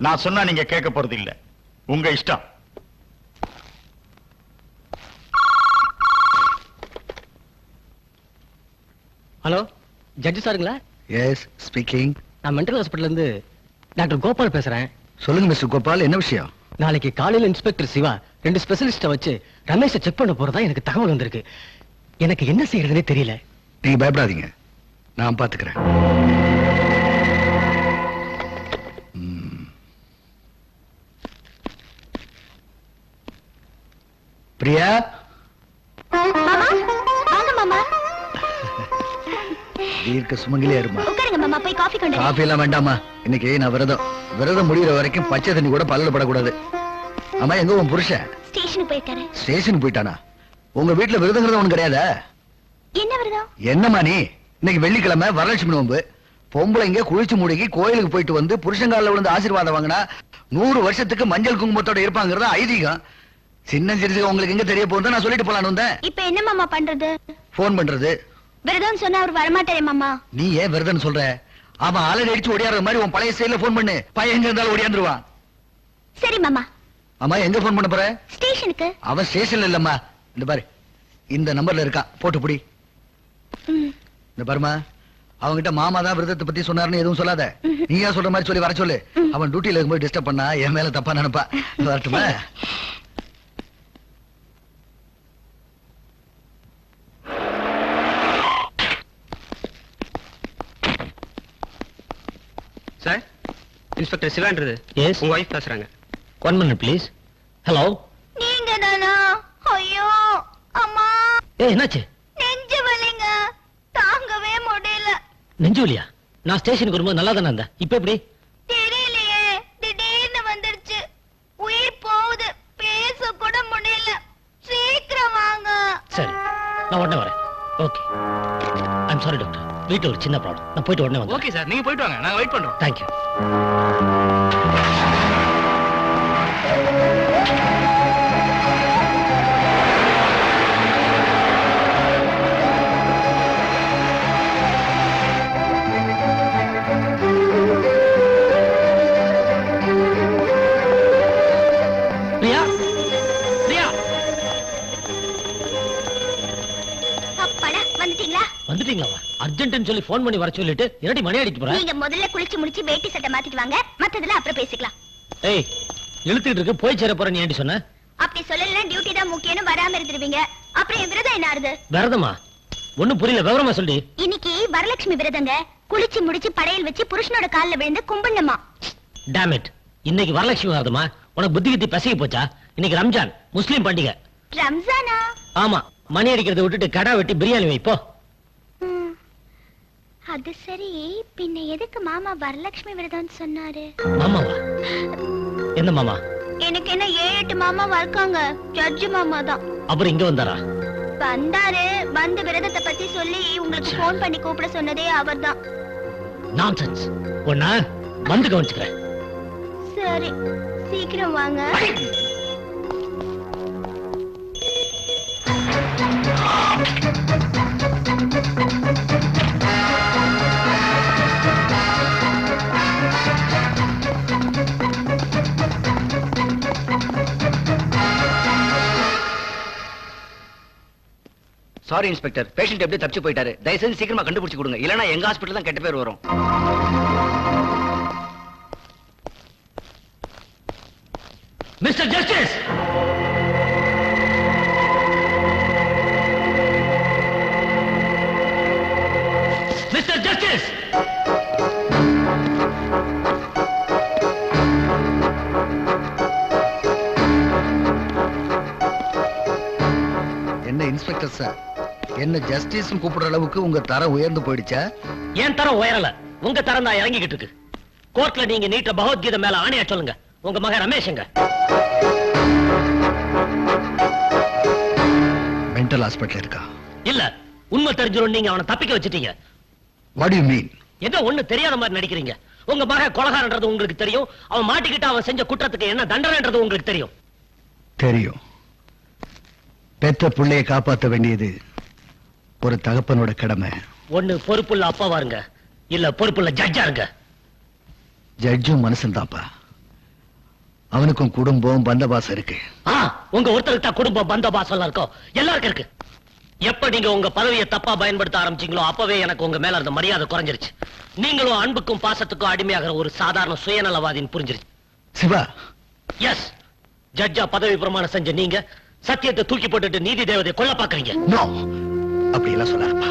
[SPEAKER 1] நான் சொன்னா நீங்க கேட்க போறது இல்ல. உங்க இஷ்டம்.
[SPEAKER 6] ஹலோ, ஜட்ஜி சாருங்களா?
[SPEAKER 2] Yes, speaking.
[SPEAKER 6] நான் மென்டல் ஹாஸ்பிட்டல்ல இருந்து டாக்டர் கோபால் பேசுறேன்.
[SPEAKER 2] சொல்லுங்க மிஸ்டர் கோபால், என்ன விஷயம்?
[SPEAKER 6] நாளைக்கு காலையில இன்ஸ்பெக்டர் சிவா 2 ஸ்பெஷலிஸ்ட வச்சு ரமேஷை செக் பண்ண போறதா எனக்கு தகவல் வந்திருக்கு. எனக்கு என்ன செய்யறதுனே தெரியல.
[SPEAKER 2] நீங்க பயப்படாதீங்க, நான் பாத்துக்கிறேன். பிரியா,
[SPEAKER 3] மாமா வாங்க மாமா.
[SPEAKER 2] தீர்க்க சுமங்கலியா இருமா.
[SPEAKER 3] உட்காருங்க மாமா, போய் காஃபி கொண்டு வரேன்.
[SPEAKER 2] காஃபி எல்லாம் வேண்டாமா, இன்னைக்கு நான் விரதம் முடிகிற வரைக்கும் பச்சை தண்ணி கூட பல்ல படக்கூடாது. ஆமா, எங்க உன் புருஷன்?
[SPEAKER 3] ஸ்டேஷனுக்கு போயிருக்காரு.
[SPEAKER 2] ஸ்டேஷனுக்கு போயிட்டானா? உங்க வீட்டுல விரதங்கிறது ஒண்ணு கிடையாதா?
[SPEAKER 3] என்ன விரதம்?
[SPEAKER 2] என்னம்மா நீ? இன்னைக்கு வெள்ளிக்கிழமை வரலட்சுமி நோம்பு. பொம்பளைங்க குளிச்சு மூடிக்கு கோயிலுக்கு போயிட்டு வந்து புருஷங்கால விழுந்து ஆசீர்வாதம் வாங்கினா 100 வருஷத்துக்கு மஞ்சள் குங்குமத்தோட இருப்பாங்கிறதா ஐதீகம். சின்ன சிறுசுக்கு உங்களுக்கு எங்க தெரிய போகுது, நான் சொல்லிட்டு போலான்னு வந்தேன்.
[SPEAKER 3] இப்ப என்ன மாமா பண்றது?
[SPEAKER 2] போன் பண்றது.
[SPEAKER 3] விரதம் சொன்னா அவர் வரமாட்டாரே மாமா.
[SPEAKER 2] நீ ஏன் விரதம் சொல்ற? அவன் அலறி அடிச்சு ஓடியாடுற மாதிரி உன் பழைய ஸ்டைல்ல போன் பண்ணு. பையன் எங்க இருந்தாலும் ஓடியாந்துருவான்.
[SPEAKER 3] சரி மாமா.
[SPEAKER 2] அம்மா, எங்க போன் பண்ண போற?
[SPEAKER 3] ஸ்டேஷனுக்கு.
[SPEAKER 2] அவன் ஸ்டேஷன்ல இல்லம்மா, இந்த பாரு, இந்த நம்பர்ல இருக்கா, போட்டு புடி. இந்த பாருமா, அவங்கிட்ட மாமா தான் விரதத்தை பத்தி சொன்னாருன்னு எதுவும் சொல்லாத. நீயா சொல்ற மாதிரி சொல்லி வர சொல்லு. அவன் டியூட்டில இருக்கும்போது டிஸ்டர்ப் பண்ணா என் மேல தப்பா நினைப்பா. வரட்டுமா?
[SPEAKER 6] சார், இன்ஸ்பெக்டர் சிவான்றது.
[SPEAKER 12] எஸ்,
[SPEAKER 6] உங்க வைஃப் பேசுறாங்க.
[SPEAKER 12] 1 minute ப்ளீஸ். ஹலோ.
[SPEAKER 3] நீங்க தானா? ஐயோ அம்மா,
[SPEAKER 12] என்னாச்சு?
[SPEAKER 3] நெஞ்சு வலிங்க, தாங்கவே முடியல.
[SPEAKER 12] நெஞ்சு வலியா? நான் ஸ்டேஷனுக்கு வரும்போது நல்லா தானே இருந்தேன். இப்ப எப்படி?
[SPEAKER 3] தெரியலையே, திடீர்னு வந்துருச்சு. உயிர் போகுது, பேச கூட முடியல. சீக்கிரம் வாங்க.
[SPEAKER 12] சரி, நான் உடனே வரேன். ஓகே. ஐம் சாரி டாக்டர், வீட்டுல ஒரு சின்ன ப்ராப்ளம். நான் போயிட்டு உடனே வந்து.
[SPEAKER 6] ஓகே சார், நீங்க போயிட்டு வாங்க, நாங்க வெயிட் பண்றோம்.
[SPEAKER 12] தேங்க்யூ. பிரியா, பிரியா,
[SPEAKER 3] அப்பாடா, வந்துட்டீங்களா?
[SPEAKER 12] வந்துட்டீங்களா? அர்ஜென்ட்னு சொல்லி ஃபோன் பண்ணி வர சொல்லிட்டு என்னடி மணி அடிச்சு போற?
[SPEAKER 3] நீங்க முதல்ல குளிச்சு முடிச்சு வேட்டி சட்டை மாத்திட்டு வாங்க, மத்ததுல அப்புறம் பேசிக்கலாம்.
[SPEAKER 12] ஏய், இழுத்துக்கிட்டு இருக்கு, போய் சேர போற. நீ ஏண்டி சொன்ன?
[SPEAKER 3] அப்படி சொல்லல, டியூட்டி தான் முக்கியம்னு வராம இருந்துருவீங்க. அப்புறம் என் விரதம் என்ன ஆறுது?
[SPEAKER 12] விரதமா? ஒண்ணும் புரியல, விவரமா சொல்லி.
[SPEAKER 3] இன்னைக்கு வரலட்சுமி விரதங்க. குளிச்சு முடிச்சு படையல் வச்சு புருஷனோட கால்ல விழுந்து கும்பிடணுமா.
[SPEAKER 12] டேம் இட், இன்னைக்கு வரலட்சுமி விரதமா? உனக்கு புத்தி கித்தி பசிக்க போச்சா? இன்னைக்கு ரம்ஜான், முஸ்லீம் பண்டிகை.
[SPEAKER 3] ரம்ஜானா?
[SPEAKER 12] ஆமா, மணி அடிக்கிறத விட்டுட்டு கடா வெட்டி பிரியாணி வை போ.
[SPEAKER 3] அது சரி, பின்ன எதுக்கு மாமா வரலட்சுமி விரதம் சொன்னாரு?
[SPEAKER 12] மாமாவா? என்ன மாமா?
[SPEAKER 3] எனக்கு என்ன 7-8 மாமாவா இருக்காங்க. ஜட்ஜு மாமா தான்.
[SPEAKER 12] அப்புறம் இங்க வந்தாரா?
[SPEAKER 3] வந்தாரு, வந்து விரதத்தை பத்தி சொல்லி உங்களுக்கு போன் பண்ணி கூப்பிட சொன்னதே அவர்தான்.
[SPEAKER 12] நான்சென்ஸ். ஒண்ணா வந்து கவனிச்சுக்கிறேன்.
[SPEAKER 3] சரி, சீக்கிரம் வாங்க.
[SPEAKER 6] சாரி இன்ஸ்பெக்டர், பேஷண்ட் எப்படி தப்பிச்சு போயிட்டாரு. தயவு செஞ்சு சீக்கிரமா கண்டுபிடிச்சு கொடுங்க, இல்லனா எங்க ஹாஸ்பிடல் தான் கெட்ட பேர் வரும்.
[SPEAKER 12] மிஸ்டர் ஜஸ்டிஸ், மிஸ்டர் ஜஸ்டிஸ்,
[SPEAKER 2] என்ன இன்ஸ்பெக்டர் சார், என்ன ஜஸ்டிஸ் கூப்பிடுற அளவுக்கு உங்க தரம் உயர்ந்து போயிடுச்சா?
[SPEAKER 12] என் தரம் உயரல, உங்க தரம் தான் இறங்கிக்கிட்டு இருக்கு. கோர்ட்ல நீங்க நீட்ட பகவத்கீதை மேல ஆணையா சொல்லுங்க. உங்க மகன் ரமேஷ்ங்க
[SPEAKER 2] மென்டல் ஹாஸ்பிடல் இருக்கா?
[SPEAKER 12] இல்ல, உண்மை தெரிஞ்சிரும். நீங்க அவனை தப்பிக்க வச்சிட்டீங்க.
[SPEAKER 2] What do you mean?
[SPEAKER 12] ஏதோ ஒண்ணு தெரியாத மாதிரி நடிக்கிறீங்க. உங்க மகன் கொலைகாரன்றது உங்களுக்கு தெரியும். அவன் மாட்டிக்கிட்டு அவன் செஞ்ச குற்றத்துக்கு என்ன தண்டனைன்றது உங்களுக்கு தெரியும்.
[SPEAKER 2] தெரியும். பெத்த பிள்ளையை காப்பாற்ற வேண்டியது ஒரு தகப்பனோட கடமை.
[SPEAKER 12] ஒண்ணு பொறுப்புள்ள அப்பாவா இருங்க, இல்ல பொறுப்புள்ள ஜட்ஜா இருங்க.
[SPEAKER 2] ஜட்ஜும் மனுஷன் தான்ப்பா. அவனுக்கும் குடும்பம் பந்தபாசம் இருக்கு.
[SPEAKER 12] உங்க ஒருத்தருக்கு தான் குடும்பம் பந்தபாசம் எல்லாம் இருக்கும், எல்லாருக்கும் இருக்கு. எப்ப நீங்க உங்க பதவியை தப்பா பயன்படுத்த ஆரம்பிச்சீங்களோ அப்பவே எனக்கு உங்க மேல இருந்த மரியாதை குறைஞ்சிருச்சு. நீங்களும் அன்புக்கும் பாசத்துக்கும் அடிமையாகிற ஒரு சாதாரண சுயநலவாதின்னு புரிஞ்சிருச்சு.
[SPEAKER 2] சிவா,
[SPEAKER 12] எஸ், ஜட்ஜா பதவி பிரமாணம் செஞ்ச நீங்க சத்தியத்தை தூக்கி போட்டுட்டு நீதி தேவதை கொல்ல பாக்குறீங்க.
[SPEAKER 2] நோ, அப்படி எல்லாம் சொல்லாதப்பா.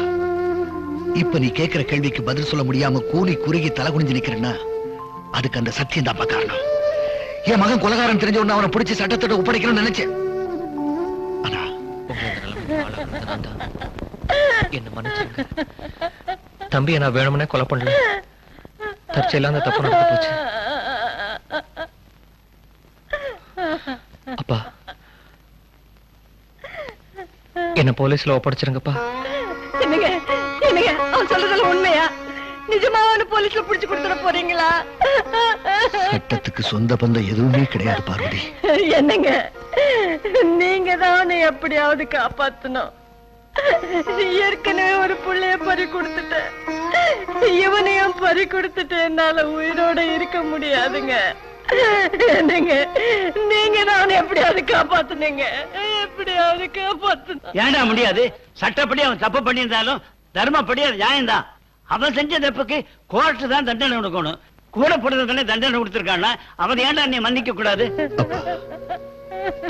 [SPEAKER 2] இப்ப நீ கேட்கிற கேள்விக்கு பதில் சொல்ல முடியாம கூலி குறுகி தலை குனிஞ்சு நிக்கிறேன்னா அதுக்கு அந்த சத்தியம் தான் காரணம். என் மகன் கொலைகாரன் தெரிஞ்ச உடனே அவனை பிடிச்சி சட்டத்தோட ஒப்படைக்கணும்னு நினைச்சேன். ஆனா
[SPEAKER 6] என்ன மன்னிச்சுங்க தம்பியை, நான் வேணும்னே கொலை பண்ணல. தற்செயலா அந்த தப்பு நடந்து போச்சு. அப்பா, என்ன போலீஸ்ல ஒப்படைச்சிருங்கப்பா.
[SPEAKER 3] என்னங்க என்னங்க, அவன் சொல்றதெல்லாம் உண்மையா? நிஜமாவான போலீஸ்ல புடிச்சு கொடுத்துட போறீங்களா?
[SPEAKER 2] சட்டத்துக்கு சொந்த பந்தம் எதுவுமே கிடையாது பார்வதி.
[SPEAKER 3] என்னங்க, நீங்க தான் எப்படியாவது காப்பாத்தணும். ஏற்கனவே ஒரு புள்ளைய பறி கொடுத்துட்டேன், இவனையும் பறி கொடுத்துட்டு என்னால உயிரோட இருக்க முடியாதுங்க. என்னங்க, நீங்க தான் எப்படியாவது காப்பாத்துனீங்க, எப்படியாவது காப்பாத்தணும்.
[SPEAKER 7] ஏன்டா முடியாது? சட்டப்படி அவன் தப்பு பண்ணியிருந்தாலும் தர்மப்படி அது நியாயம்தான். அவன் செஞ்ச தப்புக்கு கோர்ட்டு தான் தண்டனை கொடுக்கணும். கூட போடுறதுதானே தண்டனை கொடுத்திருக்கான்னா அவன் ஏன்டா நீ மன்னிக்க கூடாது?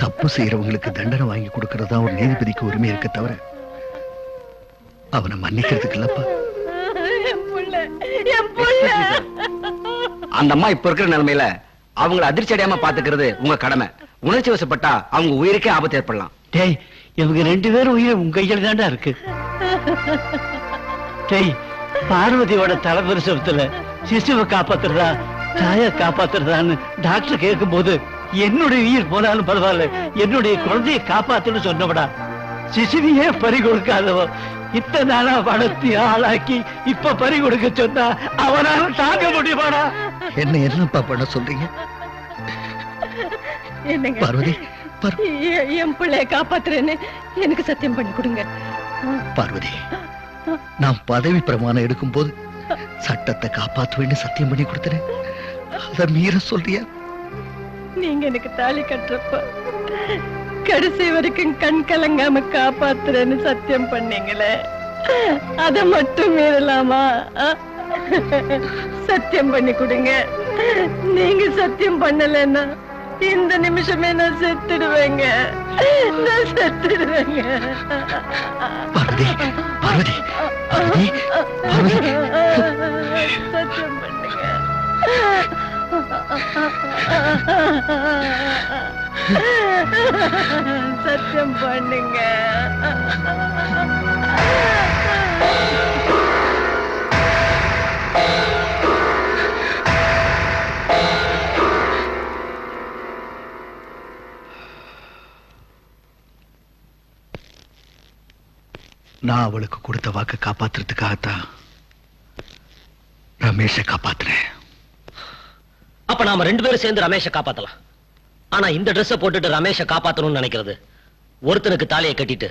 [SPEAKER 2] தப்பு செய்யறவங்களுக்கு தண்டனை வாங்கி கொடுக்கறதா ஒரு நீதிபதிக்கு உரிமை இருக்க தவிர அவனை மன்னிக்கிறதுக்கு இல்லப்பா.
[SPEAKER 6] அந்த அம்மா இப்ப இருக்கிற நிலைமையில அவங்களை அதிர்ச்சி அடையாம பாத்துக்கிறது உங்க கடமை. உணர்ச்சி வசப்பட்டா அவங்க உயிருக்கே ஆபத்து ஏற்படலாம்.
[SPEAKER 7] டேய், இவங்க 2 பேரும் உயிரை உங்க கையில் தாண்டா இருக்கு. டேய், பார்வதியோட தலைபரிசவத்துல சிசுவை காப்பாத்துறதா தாயை காப்பாத்துறதான்னு டாக்டர் கேட்கும் போது என்னுடைய உயிர் போனாலும் பரவாயில்ல, என்னுடைய குழந்தையை காப்பாத்துன்னு சொன்னவடா. சிசுவையே பறி கொடுக்காதவ இத்தனை நாளா வளர்த்தி ஆளாக்கி இப்ப பறி கொடுக்க சொன்னா அவனால தாங்க முடியுமாடா?
[SPEAKER 2] என்ன என்னப்பா பண்ண சொல்றீங்க? பார்வதி,
[SPEAKER 3] என் பிள்ளைய காப்பாத்துறேன்னு எனக்கு சத்தியம் பண்ணி கொடுங்க.
[SPEAKER 2] பார்வதி, நான் பதவி பிரமாணம் எடுக்கும் போது சட்டத்தை காப்பாற்றுவேன்னு சத்தியம் பண்ணி கொடுத்துறேன். அத மீற சொல்றியா?
[SPEAKER 3] நீங்க எனக்கு தாலி கட்டுறப்ப கடைசி வரைக்கும் கண் கலங்காம காப்பாத்துறேன்னு சத்தியம் பண்ணீங்களே, அத மட்டும் மீறலாமா? சத்தியம் பண்ணி கொடுங்க. நீங்க சத்தியம் பண்ணலன்னா இந்த நிமிஷமே நான் செத்துடுவேங்க, நான் செத்துடுவேங்க.
[SPEAKER 2] பார்வதி, பார்வதி, பார்வதி, பார்வதி,
[SPEAKER 3] சத்தியம் பண்ணுங்க. சத்தியம் பண்ணுங்க.
[SPEAKER 2] நான் அவளுக்கு கொடுத்த வாக்கு காப்பாத்துறதுக்காகத்தான் ரமேஷை காப்பாத்துறேன்.
[SPEAKER 12] அப்ப நாம 2 பேரும் சேர்ந்து ரமேஷை காப்பாத்தலாம். ஆனா இந்த ட்ரெஸ்ஸை போட்டுட்டு ரமேஷை காப்பாத்தணும்னு நினைக்கிறது ஒருத்தனுக்கு தாலியை கட்டிட்டு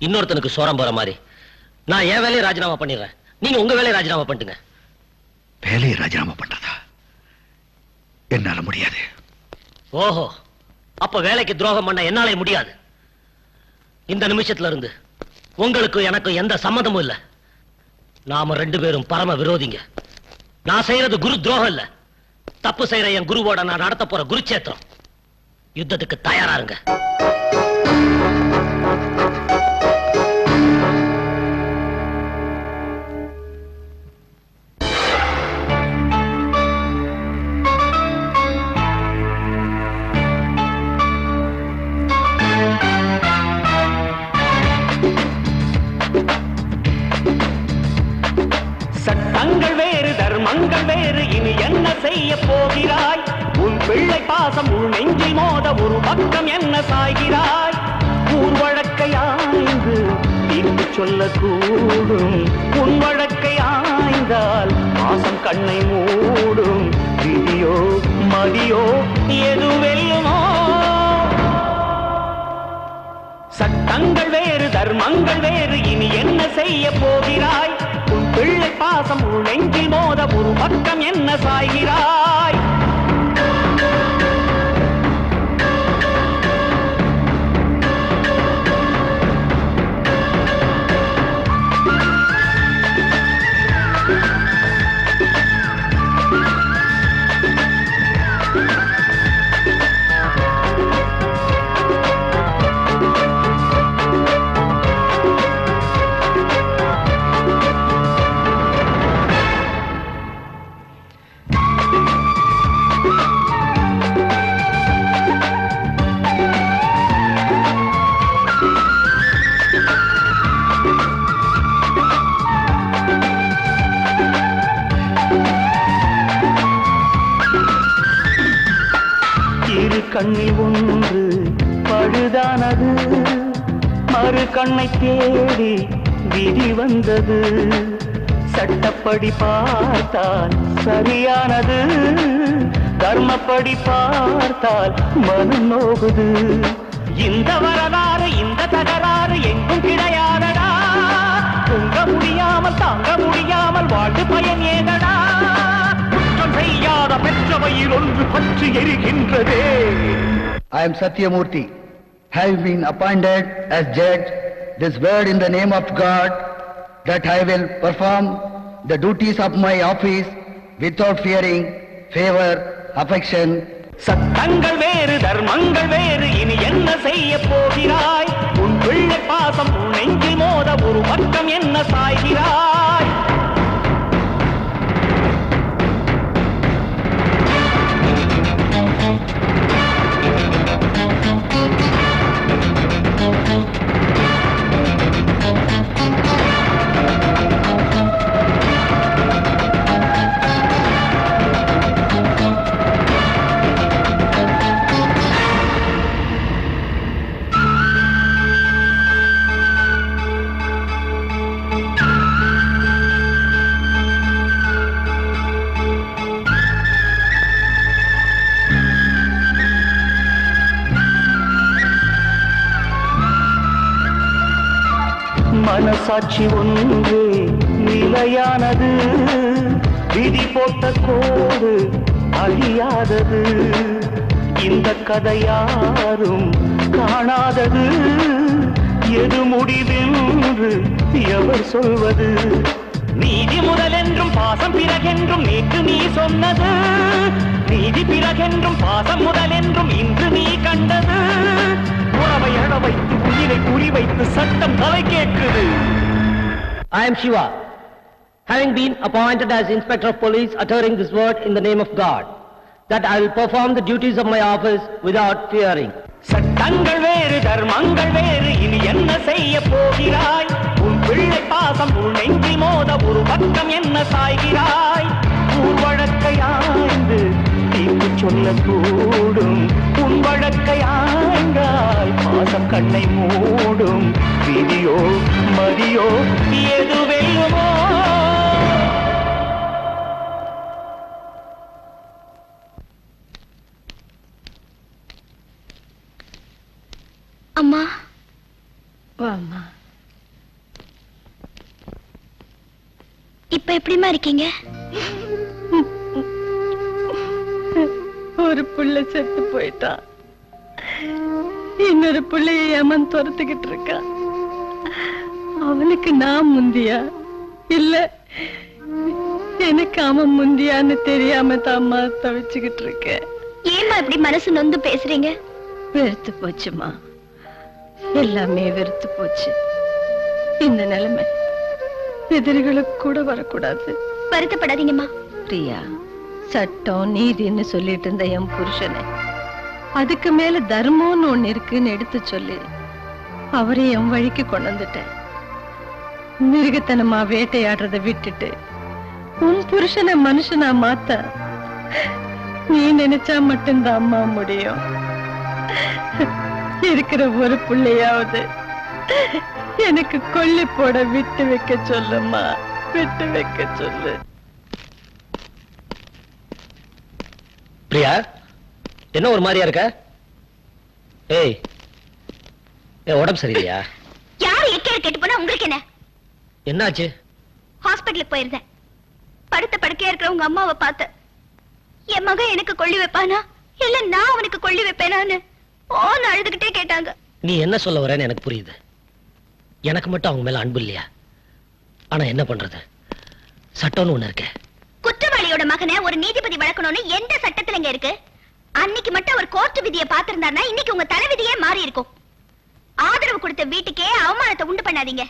[SPEAKER 12] இன்னொருத்தனுக்கு சோரம் போற மாதிரி. நான் என் வேலையை ராஜினாமா பண்ணிடுறேன், நீங்க உங்க வேலையை ராஜினாமா பண்ணுங்க.
[SPEAKER 2] வேலையை ராஜினாமா பண்றதா? என்னால முடியாது.
[SPEAKER 12] ஓஹோ, அப்ப வேலைக்கு துரோகம் பண்ண என்னாலே முடியாது. இந்த நிமிஷத்துல இருந்து உங்களுக்கு எனக்கு எந்த சம்மதமும் இல்ல. நாம 2 பேரும் பரம விரோதிங்க. நான் செய்யறது குரு துரோகம் இல்ல. தப்பு செய்யற என் குருவோட நான் நடத்த போற குருச்சேத்திரம். யுத்தத்துக்கு தயாராருங்க.
[SPEAKER 4] சட்டங்கள் வேறு தர்மங்கள் வேறு இனி என்ன செய்ய போகிறாய்? உன் பிள்ளை பாசம் உள் நெஞ்சில் மோத ஒரு பக்கம் என்ன சாய்கிறாய்? ஊர் வழக்கை ஆய்ந்து தீர்ப்பு சொல்லக்கூடும். உன் வழக்கை ஆய்ந்தால் பாசம் கண்ணை மூடும். விதியோ மதியோ எது வெல்லுமோ? சட்டங்கள் வேறு தர்மங்கள் வேறு இனி என்ன செய்ய போகிறாய்? உன் பிள்ளை பாசம் உள் நெஞ்சில் மோத ஒரு பக்கம் என்ன சாய்கிறாய்? கண்ணில் ஒன்று பழுதானது, மறு கண்ணை தேடி விதி வந்தது. சட்டப்படி பார்த்தால் சரியானது, தர்மப்படி பார்த்தால் மனம் நோகுது. இந்த வரலாறு இந்த தகராறு எங்கும் கிடையாதடா. தூங்க முடியாமல் தாங்க முடியாமல் வாழ்ந்து பயன் ஏதடா. செய்யாத பெற்றவையில் ஒன்று பற்றி எரிகின்றதே.
[SPEAKER 2] I am Satyamurthy, have been appointed as judge this word in the name of God, that I will perform the duties of my office without fearing favor, affection.
[SPEAKER 4] சட்டங்கள் வேறு தர்மங்கள் வேறு இனி என்ன செய்ய போகிறாய்? உன் பிள்ளை பாசம் உன் நெஞ்சில் மோத ஒரு பக்கம் என்ன சாய்கிறாய்? மனசாட்சி ஒன்று நிலையானது, விதி போட்ட கோடு அழியாதது. இந்த கதை யாரும் காணாதது, எது முடிவென்று எவர் சொல்வது? நீதி முதலென்றும் பாசம் பிறகென்றும் நேற்று நீ சொன்னது, நீதி பிறகென்றும் பாசம் முதலென்றும் இன்று நீ கண்டது. உறவை அழ வைத்து உயிரை குறி வைத்து சட்டம் தலை கேட்குது.
[SPEAKER 12] I am Shiva, having been appointed as Inspector of Police, uttering this word in the name of God, that I will perform the duties of my office without fearing.
[SPEAKER 4] சட்டங்கள் வேறு தர்மங்கள் வேறு இனி என்ன செய்ய போகிறாய்? உன் பிள்ளை பாசம் உன் நெஞ்சில் மோத ஒரு பக்கம் என்ன சாய்கிறாய்? ஊர் வழக்கை ஆய்ந்து தீர்ப்பு சொல்லக்கூடும். உன் வழக்கை ஆய்ந்தால் பாசம் கண்ணை மூடும். விதியோ மதியோ எது வெல்லுமோ?
[SPEAKER 3] அம்மா அம்மா, இப்ப எப்படிமா இருக்கீங்க?
[SPEAKER 13] ஒரு புள்ள செத்து போயிட்டா, இன்னொரு புள்ளைய ஏமன் துரத்துக்கிட்டு இருக்கா. அவனுக்கு நான் முந்தியா இல்ல எனக்கு அவன் முந்தியான்னு தெரியாம தாம்மா தவிச்சுக்கிட்டு இருக்கேன்.
[SPEAKER 3] ஏமா இப்படி மனசு நொந்து பேசுறீங்க?
[SPEAKER 13] வெறுத்து போச்சுமா, எல்லாமே வெறுத்து போச்சு. இந்த நிலைமை எதிரிகளுக்கு கூட வரக்கூடாது.
[SPEAKER 3] வருத்தப்படாதீங்கம்மா.
[SPEAKER 13] பிரியா, சட்டம் நீதின்னு சொல்லிட்டு இருந்த என் புருஷனை அதுக்கு மேல தர்மம்னு ஒண்ணு இருக்குன்னு எடுத்து சொல்லி அவரை என் வழிக்கு கொண்டு வந்துட்டேன். மிருகத்தனமா வேட்டையாடுறத விட்டுட்டு உன் புருஷனை மனுஷனா மாத்த நீ நினைச்சா மட்டும்தான் அம்மா முடியும். இருக்கிற ஒரு பிள்ளையாவது எனக்கு கொல்லி போட விட்டு வைக்க சொல்லுமா, விட்டு வைக்க சொல்லு.
[SPEAKER 12] பிரியா, என்ன ஒரு மாதிரியா இருக்க? ஏய், உடம்பு சரியில்லையா?
[SPEAKER 3] யாரு எக்கேடு கேட்டு போனா உங்களுக்கு என்ன?
[SPEAKER 12] என்னாச்சு?
[SPEAKER 3] ஹாஸ்பிட்டலுக்கு போயிருந்தேன். படுத்த படுக்கையா இருக்கிற உங்க அம்மாவை பார்த்த. என் மகன் எனக்கு கொள்ளி வைப்பானா இல்ல நான் அவனுக்கு கொள்ளி வைப்பேனான்னு ஓன்னு அழுதுகிட்டே கேட்டாங்க.
[SPEAKER 12] நீ என்ன சொல்ல வரேன்னு எனக்கு புரியுது. எனக்கு மட்டும் அவங்க மேல அன்பு இல்லையா? ஆனா என்ன பண்றது, சட்டம்னு ஒண்ணு இருக்கு.
[SPEAKER 3] குற்றவாளியோட மகனை ஒரு நீதிபதி வளர்க்கணும்னு எந்த சட்டத்துல இங்க இருக்கு? அன்னைக்கு மட்டும் அவர் கோர்ட் விதியை பார்த்திருந்தாருன்னா இன்னைக்கு உங்க தலைவிதியே மாறி இருக்கும். ஆதரவு கொடுத்த வீட்டுக்கே அவமானத்தை உண்டு பண்ணாதீங்க.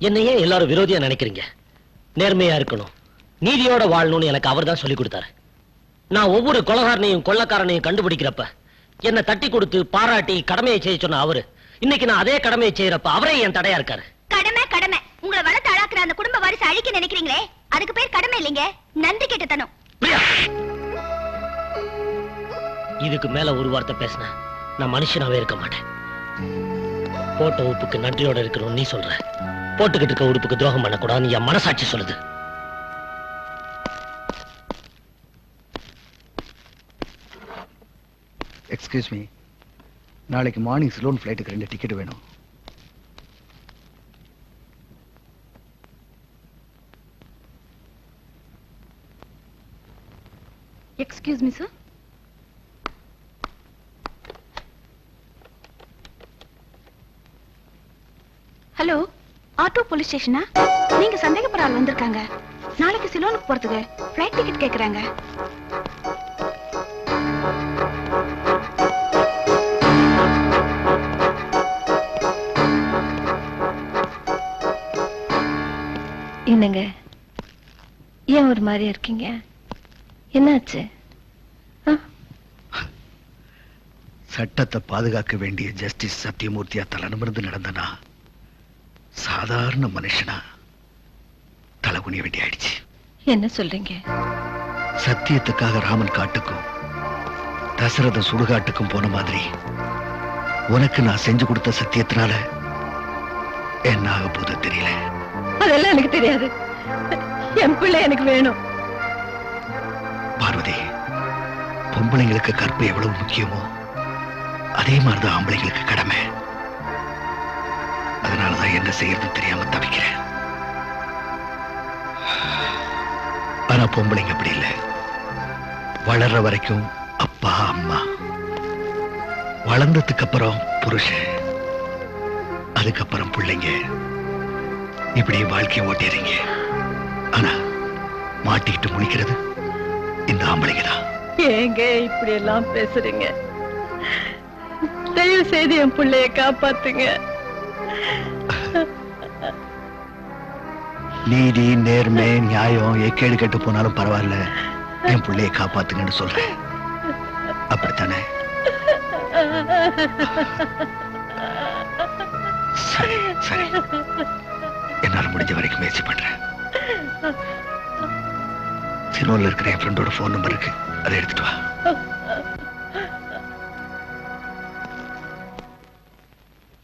[SPEAKER 12] என்னையே எல்லாரும் விரோதியா நினைக்கிறீங்க? நேர்மையா இருக்கணும், நீதியோட வாழணும்னு எனக்கு அவர் தான் சொல்லி கொடுத்தாரு. நான் ஒவ்வொரு கொலகாரனையும் கொள்ளக்காரனையும் கண்டுபிடிக்கிறப்ப என்ன தட்டி கொடுத்து பாராட்டி கடமையை செய்ய சொன்ன அவரு இன்னைக்கு நான் அதே கடமையை செய்யறப்ப அவரே என் தடையா இருக்காரு.
[SPEAKER 3] கடமை கடமை. உங்களை வளர்த்து அழாக்குற அந்த குடும்ப வாரிசு அழிக்க நினைக்கிறீங்களே, அதுக்கு பேர் கடமை இல்லைங்க, நன்றி கெட்டத்தனம்.
[SPEAKER 12] இதுக்கு மேல ஒரு வார்த்தை பேசின நான் மனுஷனாவே இருக்க மாட்டேன். போட்ட உப்புக்கு நன்றியோட இருக்கணும் நீ சொல்ற, போட்டுக்கிட்டு இருக்க உடுப்புக்கு துரோகம் பண்ணக்கூடாதுன்னு என் மனசாட்சி சொல்லுது.
[SPEAKER 2] எக்ஸ்கியூஸ் மீ, நாளைக்கு மார்னிங் சிலோன் ஃபிளைட்டுக்கு 2 டிக்கெட் வேணும்.
[SPEAKER 13] Excuse me sir.
[SPEAKER 3] Hello, auto police ஸ்டேஷனா? நீங்க சந்தேகப்படுற ஆள் வந்திருக்காங்க. நாளைக்கு சிலோனுக்கு போறதுக்கு ஃபிளைட் டிக்கெட் கேக்குறாங்க.
[SPEAKER 13] என்னங்க, ஏன் ஒரு மாதிரியா இருக்கீங்க? என்னாச்சு?
[SPEAKER 2] சட்டத்தை பாதுகாக்க வேண்டிய ஜஸ்டிஸ் சத்தியமூர்த்தியா தலைநிமிர்ந்து நடந்தனா சாதாரண மனுஷனா தலைகுனிய வேண்டி ஆயிடுச்சு.
[SPEAKER 13] என்ன சொல்றீங்க?
[SPEAKER 2] சத்தியத்துக்காக ராமன் காட்டுக்கும் தசரத சுடுகாட்டுக்கும் போன மாதிரி உனக்கு நான் செஞ்சு கொடுத்த சத்தியத்தினால என்ன ஆக போது தெரியல.
[SPEAKER 13] அதெல்லாம் எனக்கு தெரியாது. என் பிள்ளை எனக்கு வேணும்.
[SPEAKER 2] பார்வதி, பொம்பளைங்களுக்கு கற்பு எவ்வளவு முக்கியமோ அதே மாதிரிதான் ஆம்பளைங்களுக்கு கடமை. அதனாலதான் என்ன செய்யறது தெரியாம தவிக்கிறேன். ஆனா பொம்பளைங்க அப்படி இல்லை. வளர்ற வரைக்கும் அப்பா அம்மா, வளர்ந்ததுக்கு அப்புறம் புருஷன், அதுக்கப்புறம் பிள்ளைங்க, இப்படி வாழ்க்கையை ஓட்டிடுறீங்க. ஆனா மாட்டிக்கிட்டு முழிக்கிறது இந்த ஆம்பளைங்க தான்.
[SPEAKER 13] ஏங்க இப்படி எல்லாம் பேசுறீங்க? தயவு செய்து என் பிள்ளைய காப்பாத்துங்க.
[SPEAKER 2] நீதி, நேர்மை, நியாயம் எக்கேடு கெட்டு போனாலும் பரவாயில்ல, என் பிள்ளைய காப்பாத்துங்கன்னு சொல்றேன். அப்படித்தானே? சரி சரி, என்னால முடிஞ்ச வரைக்கும் முயற்சி பண்றேன். சிலோன்ல இருக்கிற என் ஃப்ரெண்டோட போன் நம்பர் இருக்கு, அதை எடுத்துட்டு வா.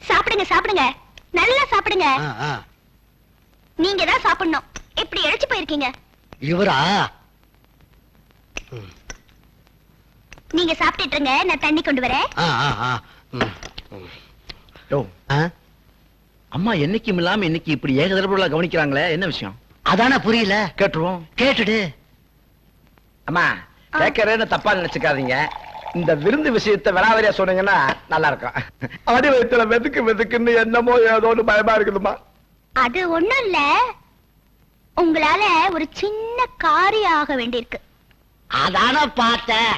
[SPEAKER 3] சாப்பிடுங்க சாப்பிடுங்க, நல்லா சாப்பிடுங்க. நீங்க தான் சாப்பிடணும். எப்படி இழைச்சு போயிருக்கீங்க?
[SPEAKER 12] இவரா?
[SPEAKER 3] நீங்க சாப்பிட்டுட்டு இருங்க, நான் தண்ணி கொண்டு வரேன்.
[SPEAKER 7] அம்மா என்னைக்கும் இல்லாம இன்னைக்கு இப்படி ஏகதரப்புல கவனிக்கிறாங்களே, என்ன விஷயம்?
[SPEAKER 12] அதான புரியல.
[SPEAKER 7] கேட்டுருவோம்.
[SPEAKER 12] கேட்டுடு.
[SPEAKER 11] அம்மா, கேட்கறேன்னு தப்பா நினைச்சுக்காதீங்க. இந்த விருந்து விஷயத்தை விளாவரியா சொன்னீங்கன்னா நல்லா இருக்கும். அடி வயிற்றுல வெதுக்கு வெதுக்குன்னு என்னமோ ஏதோன்னு பயமா இருக்குதுமா.
[SPEAKER 3] அது ஒண்ணும் இல்ல, உங்களால ஒரு சின்ன காரியம் ஆக வேண்டியிருக்கு.
[SPEAKER 5] அதான பார்த்தேன்.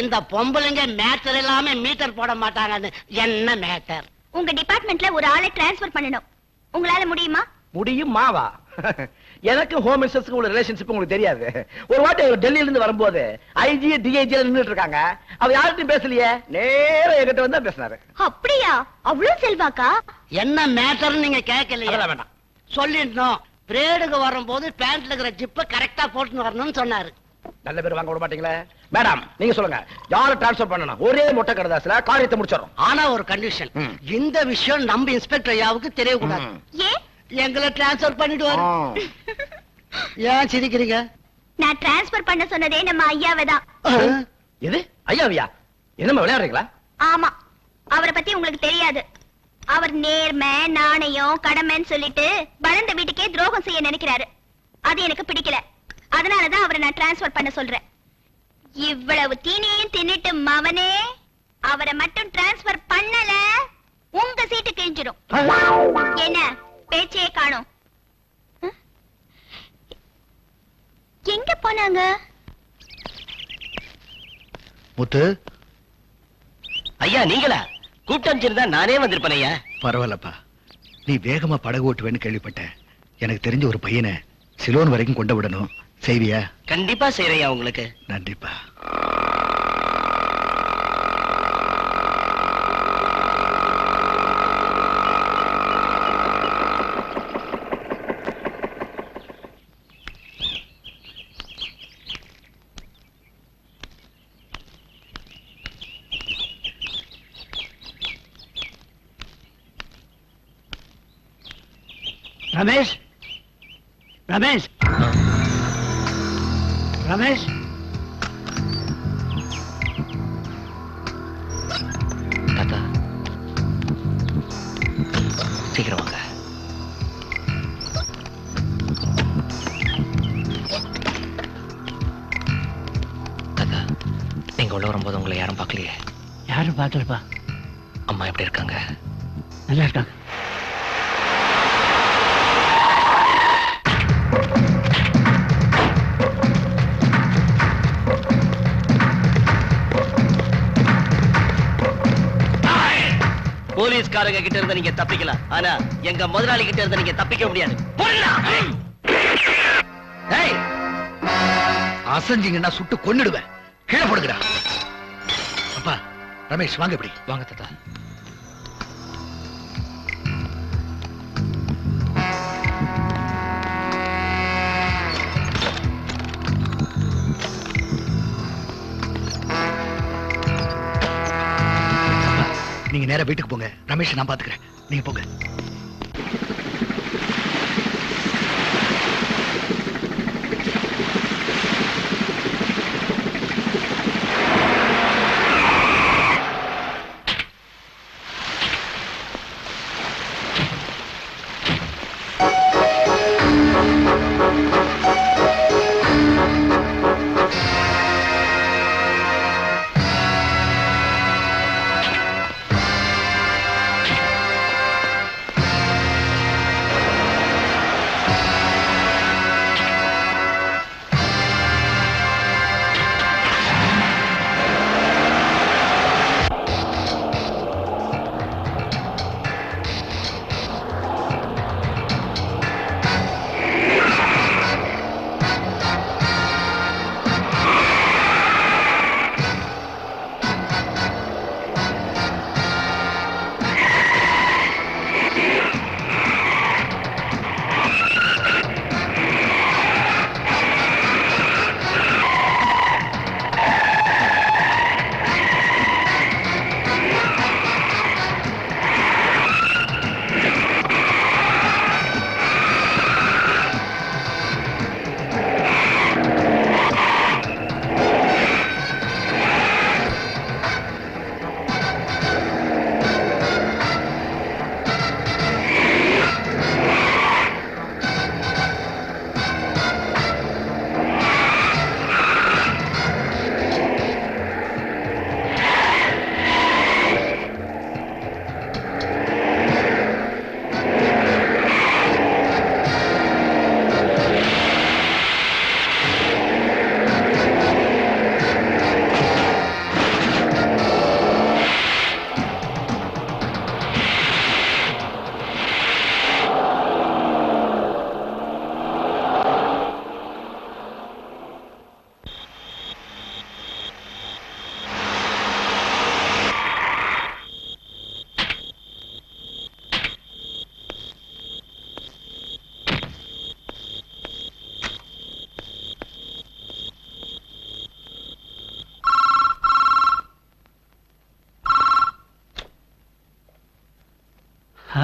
[SPEAKER 5] இந்த பொம்பளைங்க மேட்டர் இல்லாம மீட்டர் போட மாட்டாங்க. என்ன மேட்டர்?
[SPEAKER 3] உங்க டிபார்ட்மெண்ட்ல ஒரு ஆளை டிரான்ஸ்ஃபர் பண்ணணும். உங்களால முடியுமா?
[SPEAKER 11] முடியும் மாவா? எனக்கு ஹோம் மினிஸ்டர்ஸ்க்கு உள்ள ரிலேஷன்ஷிப் உங்களுக்கு தெரியாது. ஒரு வாட்டி அவர் டெல்லியில இருந்து வரும்போது ஐஜி டிஐஜி நின்னுட்டு இருக்காங்க. அவர் யார்கிட்டயும் பேசலையே, நேரா என்கிட்ட வந்தா பேசினாரு.
[SPEAKER 3] அப்படியா? அவ்வளவு செல்வாக்கா?
[SPEAKER 5] என்ன மேட்டர் நீங்க கேட்கலையா?
[SPEAKER 11] அதெல்லாம் வேண்டாம்.
[SPEAKER 5] சொல்லிட்டோம். பிரேடுக்கு வரும்போது பேண்ட்ல இருக்கிற ஜிப்ப கரெக்டா போட்டுன்னு வரணும்னு சொன்னாரு.
[SPEAKER 11] நல்ல பேர் வாங்க விட மாட்டீங்களே. மேடம் நீங்க சொல்லுங்க, யாரை டிரான்ஸ்ஃபர் பண்ணணும்? ஒரே மொட்டை கடைதாசில காரியத்தை முடிச்சிடறோம்.
[SPEAKER 5] ஆனா ஒரு கண்டிஷன், இந்த விஷயம் நம்ம இன்ஸ்பெக்டர் ஐயாவுக்கு தெரியக்கூடாது.
[SPEAKER 3] ஏன்?
[SPEAKER 5] எங்களை டிரான்ஸ்ஃபர் பண்ணிடுவாரு. ஏன் சிரிக்கிறீங்க?
[SPEAKER 3] நான் டிரான்ஸ்ஃபர் பண்ண சொன்னதே நம்ம ஐயாவைதான்.
[SPEAKER 11] எது ஐயாவியா? என்னமா விளையாடுறீங்களா?
[SPEAKER 3] ஆமா, அவரை பத்தி உங்களுக்கு தெரியாது. அவர் நேர்மை, நாணயம், கடமைன்னு சொல்லிட்டு வளர்ந்த வீட்டுக்கே துரோகம் செய்ய நினைக்கிறாரு. அது எனக்கு பிடிக்கல. அதனாலதான் அவரை நான் டிரான்ஸ்ஃபர் பண்ண சொல்றேன். இவ்வளவு தீனியும் தின்னுட்டு மவனே அவரை மட்டும் டிரான்ஸ்ஃபர் பண்ணல, உங்க சீட்டு கிழிஞ்சிடும். என்ன பேச்சே காணோம்? எங்க போனாங்க?
[SPEAKER 2] முத்து,
[SPEAKER 12] ஐயா நீங்களா? கூப்பிட்டு அனுப்பிச்சிருந்தா நானே வந்திருப்பேன் ஐயா.
[SPEAKER 2] பரவாயில்லப்பா. நீ வேகமா படகு ஓட்டுவேன்னு கேள்விப்பட்டேன். எனக்கு தெரிஞ்ச ஒரு பையனை சிலோன் வரைக்கும் கொண்டு விடணும். செய்வியா?
[SPEAKER 12] கண்டிப்பா செய்யறையா உங்களுக்கு.
[SPEAKER 2] நன்றிப்பா.
[SPEAKER 7] ரமேஷ், ரமேஷ், ரமேஷ்.
[SPEAKER 12] தாத்தா சீக்கிரம் வாங்க. தாத்தா நீங்க உள்ள வரும்போது உங்களை யாரும் பார்க்கலையே.
[SPEAKER 7] யாரும் பார்க்கலப்பா.
[SPEAKER 12] அம்மா எப்படி இருக்காங்க?
[SPEAKER 7] நல்லா இருக்காங்க.
[SPEAKER 12] போலீஸ்காரங்க கிட்ட இருந்து நீங்க தப்பிக்கலாம், ஆனா எங்க முதலாளி கிட்ட இருந்து நீங்க தப்பிக்க முடியாது.
[SPEAKER 2] அசஞ்சிங்கன்னா சுட்டு கொன்னுடுவேன். கீழே போடுங்கடா. அப்பா ரமேஷ் வாங்க. இப்படி
[SPEAKER 12] வாங்க தாத்தா.
[SPEAKER 2] நீங்க நேரா வீட்டுக்கு போங்க. ரமேஷ் நான் பாத்துக்கிறேன். நீங்க போங்க.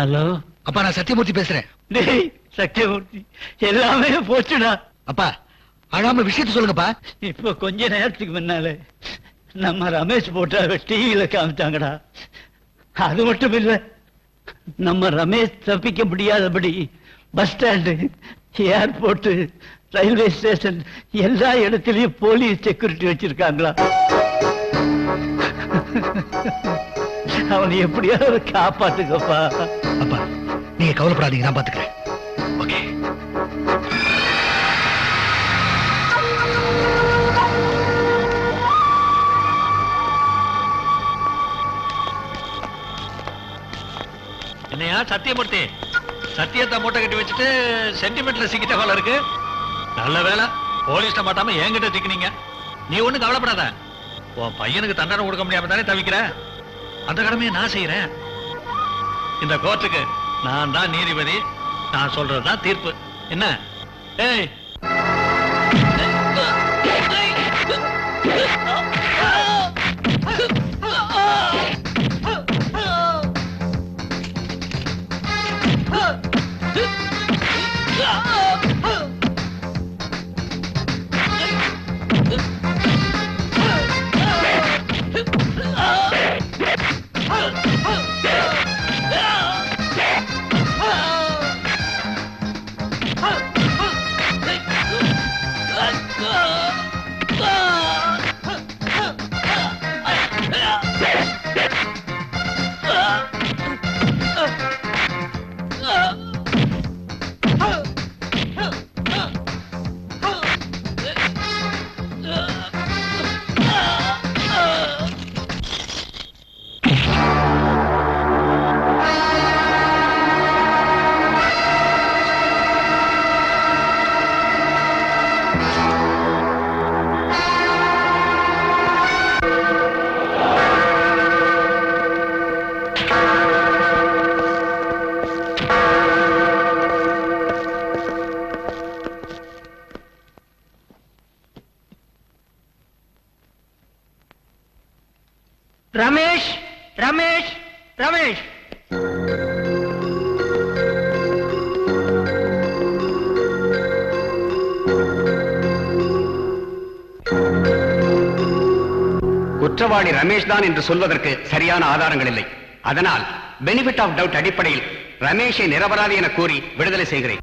[SPEAKER 7] ஹலோ
[SPEAKER 2] அப்பா, நான் சத்தியமூர்த்தி பேசுறேன்.
[SPEAKER 7] டேய் சத்தியமூர்த்தி, எல்லாமே போச்சுடா.
[SPEAKER 2] அப்பா, அழாம விஷயத்த சொல்லுங்கப்பா.
[SPEAKER 7] இப்போ கொஞ்ச நேரத்துக்கு முன்னால நம்ம ரமேஷ் போட்டோ டிவியில காமிச்சாங்கடா. அது மட்டும் இல்ல, நம்ம ரமேஷ் தப்பிக்க முடியாதபடி bus stand, airport, railway station எல்லா இடத்துலயும் போலீஸ் செக்யூரிட்டி வச்சிருக்காங்களா. அவனை எப்படியாவது காப்பாத்துக்கப்பா.
[SPEAKER 2] அப்பா, நீங்க கவலைப்படாதீங்க, நான் பாத்துக்கிறேன். ஓகே.
[SPEAKER 9] என்னையா சத்தியமூர்த்தி, சத்தியத்தை மூட்டை கட்டி வச்சுட்டு சென்டிமெண்ட்ல சிக்கிட்ட போல இருக்கு. நல்ல வேலை போலீஸ்ட மாட்டாம என்கிட்ட சிக்கினீங்க. நீ ஒண்ணும் கவலைப்படாத. உன் பையனுக்கு தண்டனை கொடுக்க முடியாம தானே தவிக்கிற. அந்த கடமையை நான் செய்யறேன். இந்த கோர்ட்டுக்கு நான் தான் நீதிபதி. நான் சொல்றதுதான் தீர்ப்பு. என்ன? ஏய்,
[SPEAKER 6] ரமேஷ், ரமேஷ், ரமேஷ்.
[SPEAKER 14] குற்றவாளி ரமேஷ் தான் என்று சொல்வதற்கு சரியான ஆதாரங்கள் இல்லை. அதனால் பெனிஃபிட் ஆஃப் டவுட் அடிப்படையில் ரமேஷை நிரபராதி என கூறி விடுதலை செய்கிறேன்.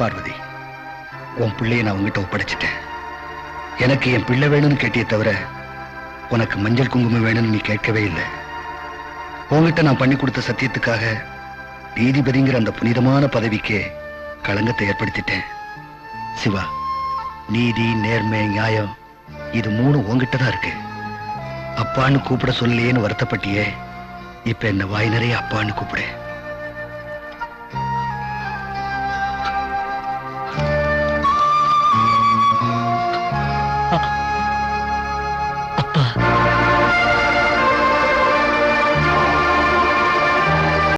[SPEAKER 2] பார்வதி, உன் பிள்ளையை நான் உங்ககிட்ட ஒப்படைச்சிட்டேன். எனக்கு என் பிள்ளை வேணும்னு கேட்டியே தவிர உனக்கு மஞ்சள் குங்குமம் வேணும்னு நீ கேட்கவே இல்லை. உங்ககிட்ட நான் பண்ணி கொடுத்த சத்தியத்துக்காக நீதிபதிங்கிற அந்த புனிதமான பதவிக்கு களங்கத்தை ஏற்படுத்திட்டேன். சிவா, நீதி, நேர்மை, நியாயம் இது மூணு உங்ககிட்ட தான் இருக்கு. அப்பான்னு கூப்பிட சொல்லலையேன்னு வருத்தப்பட்டியே, இப்ப என்ன வாய் நிறைய அப்பான்னு கூப்பிடு.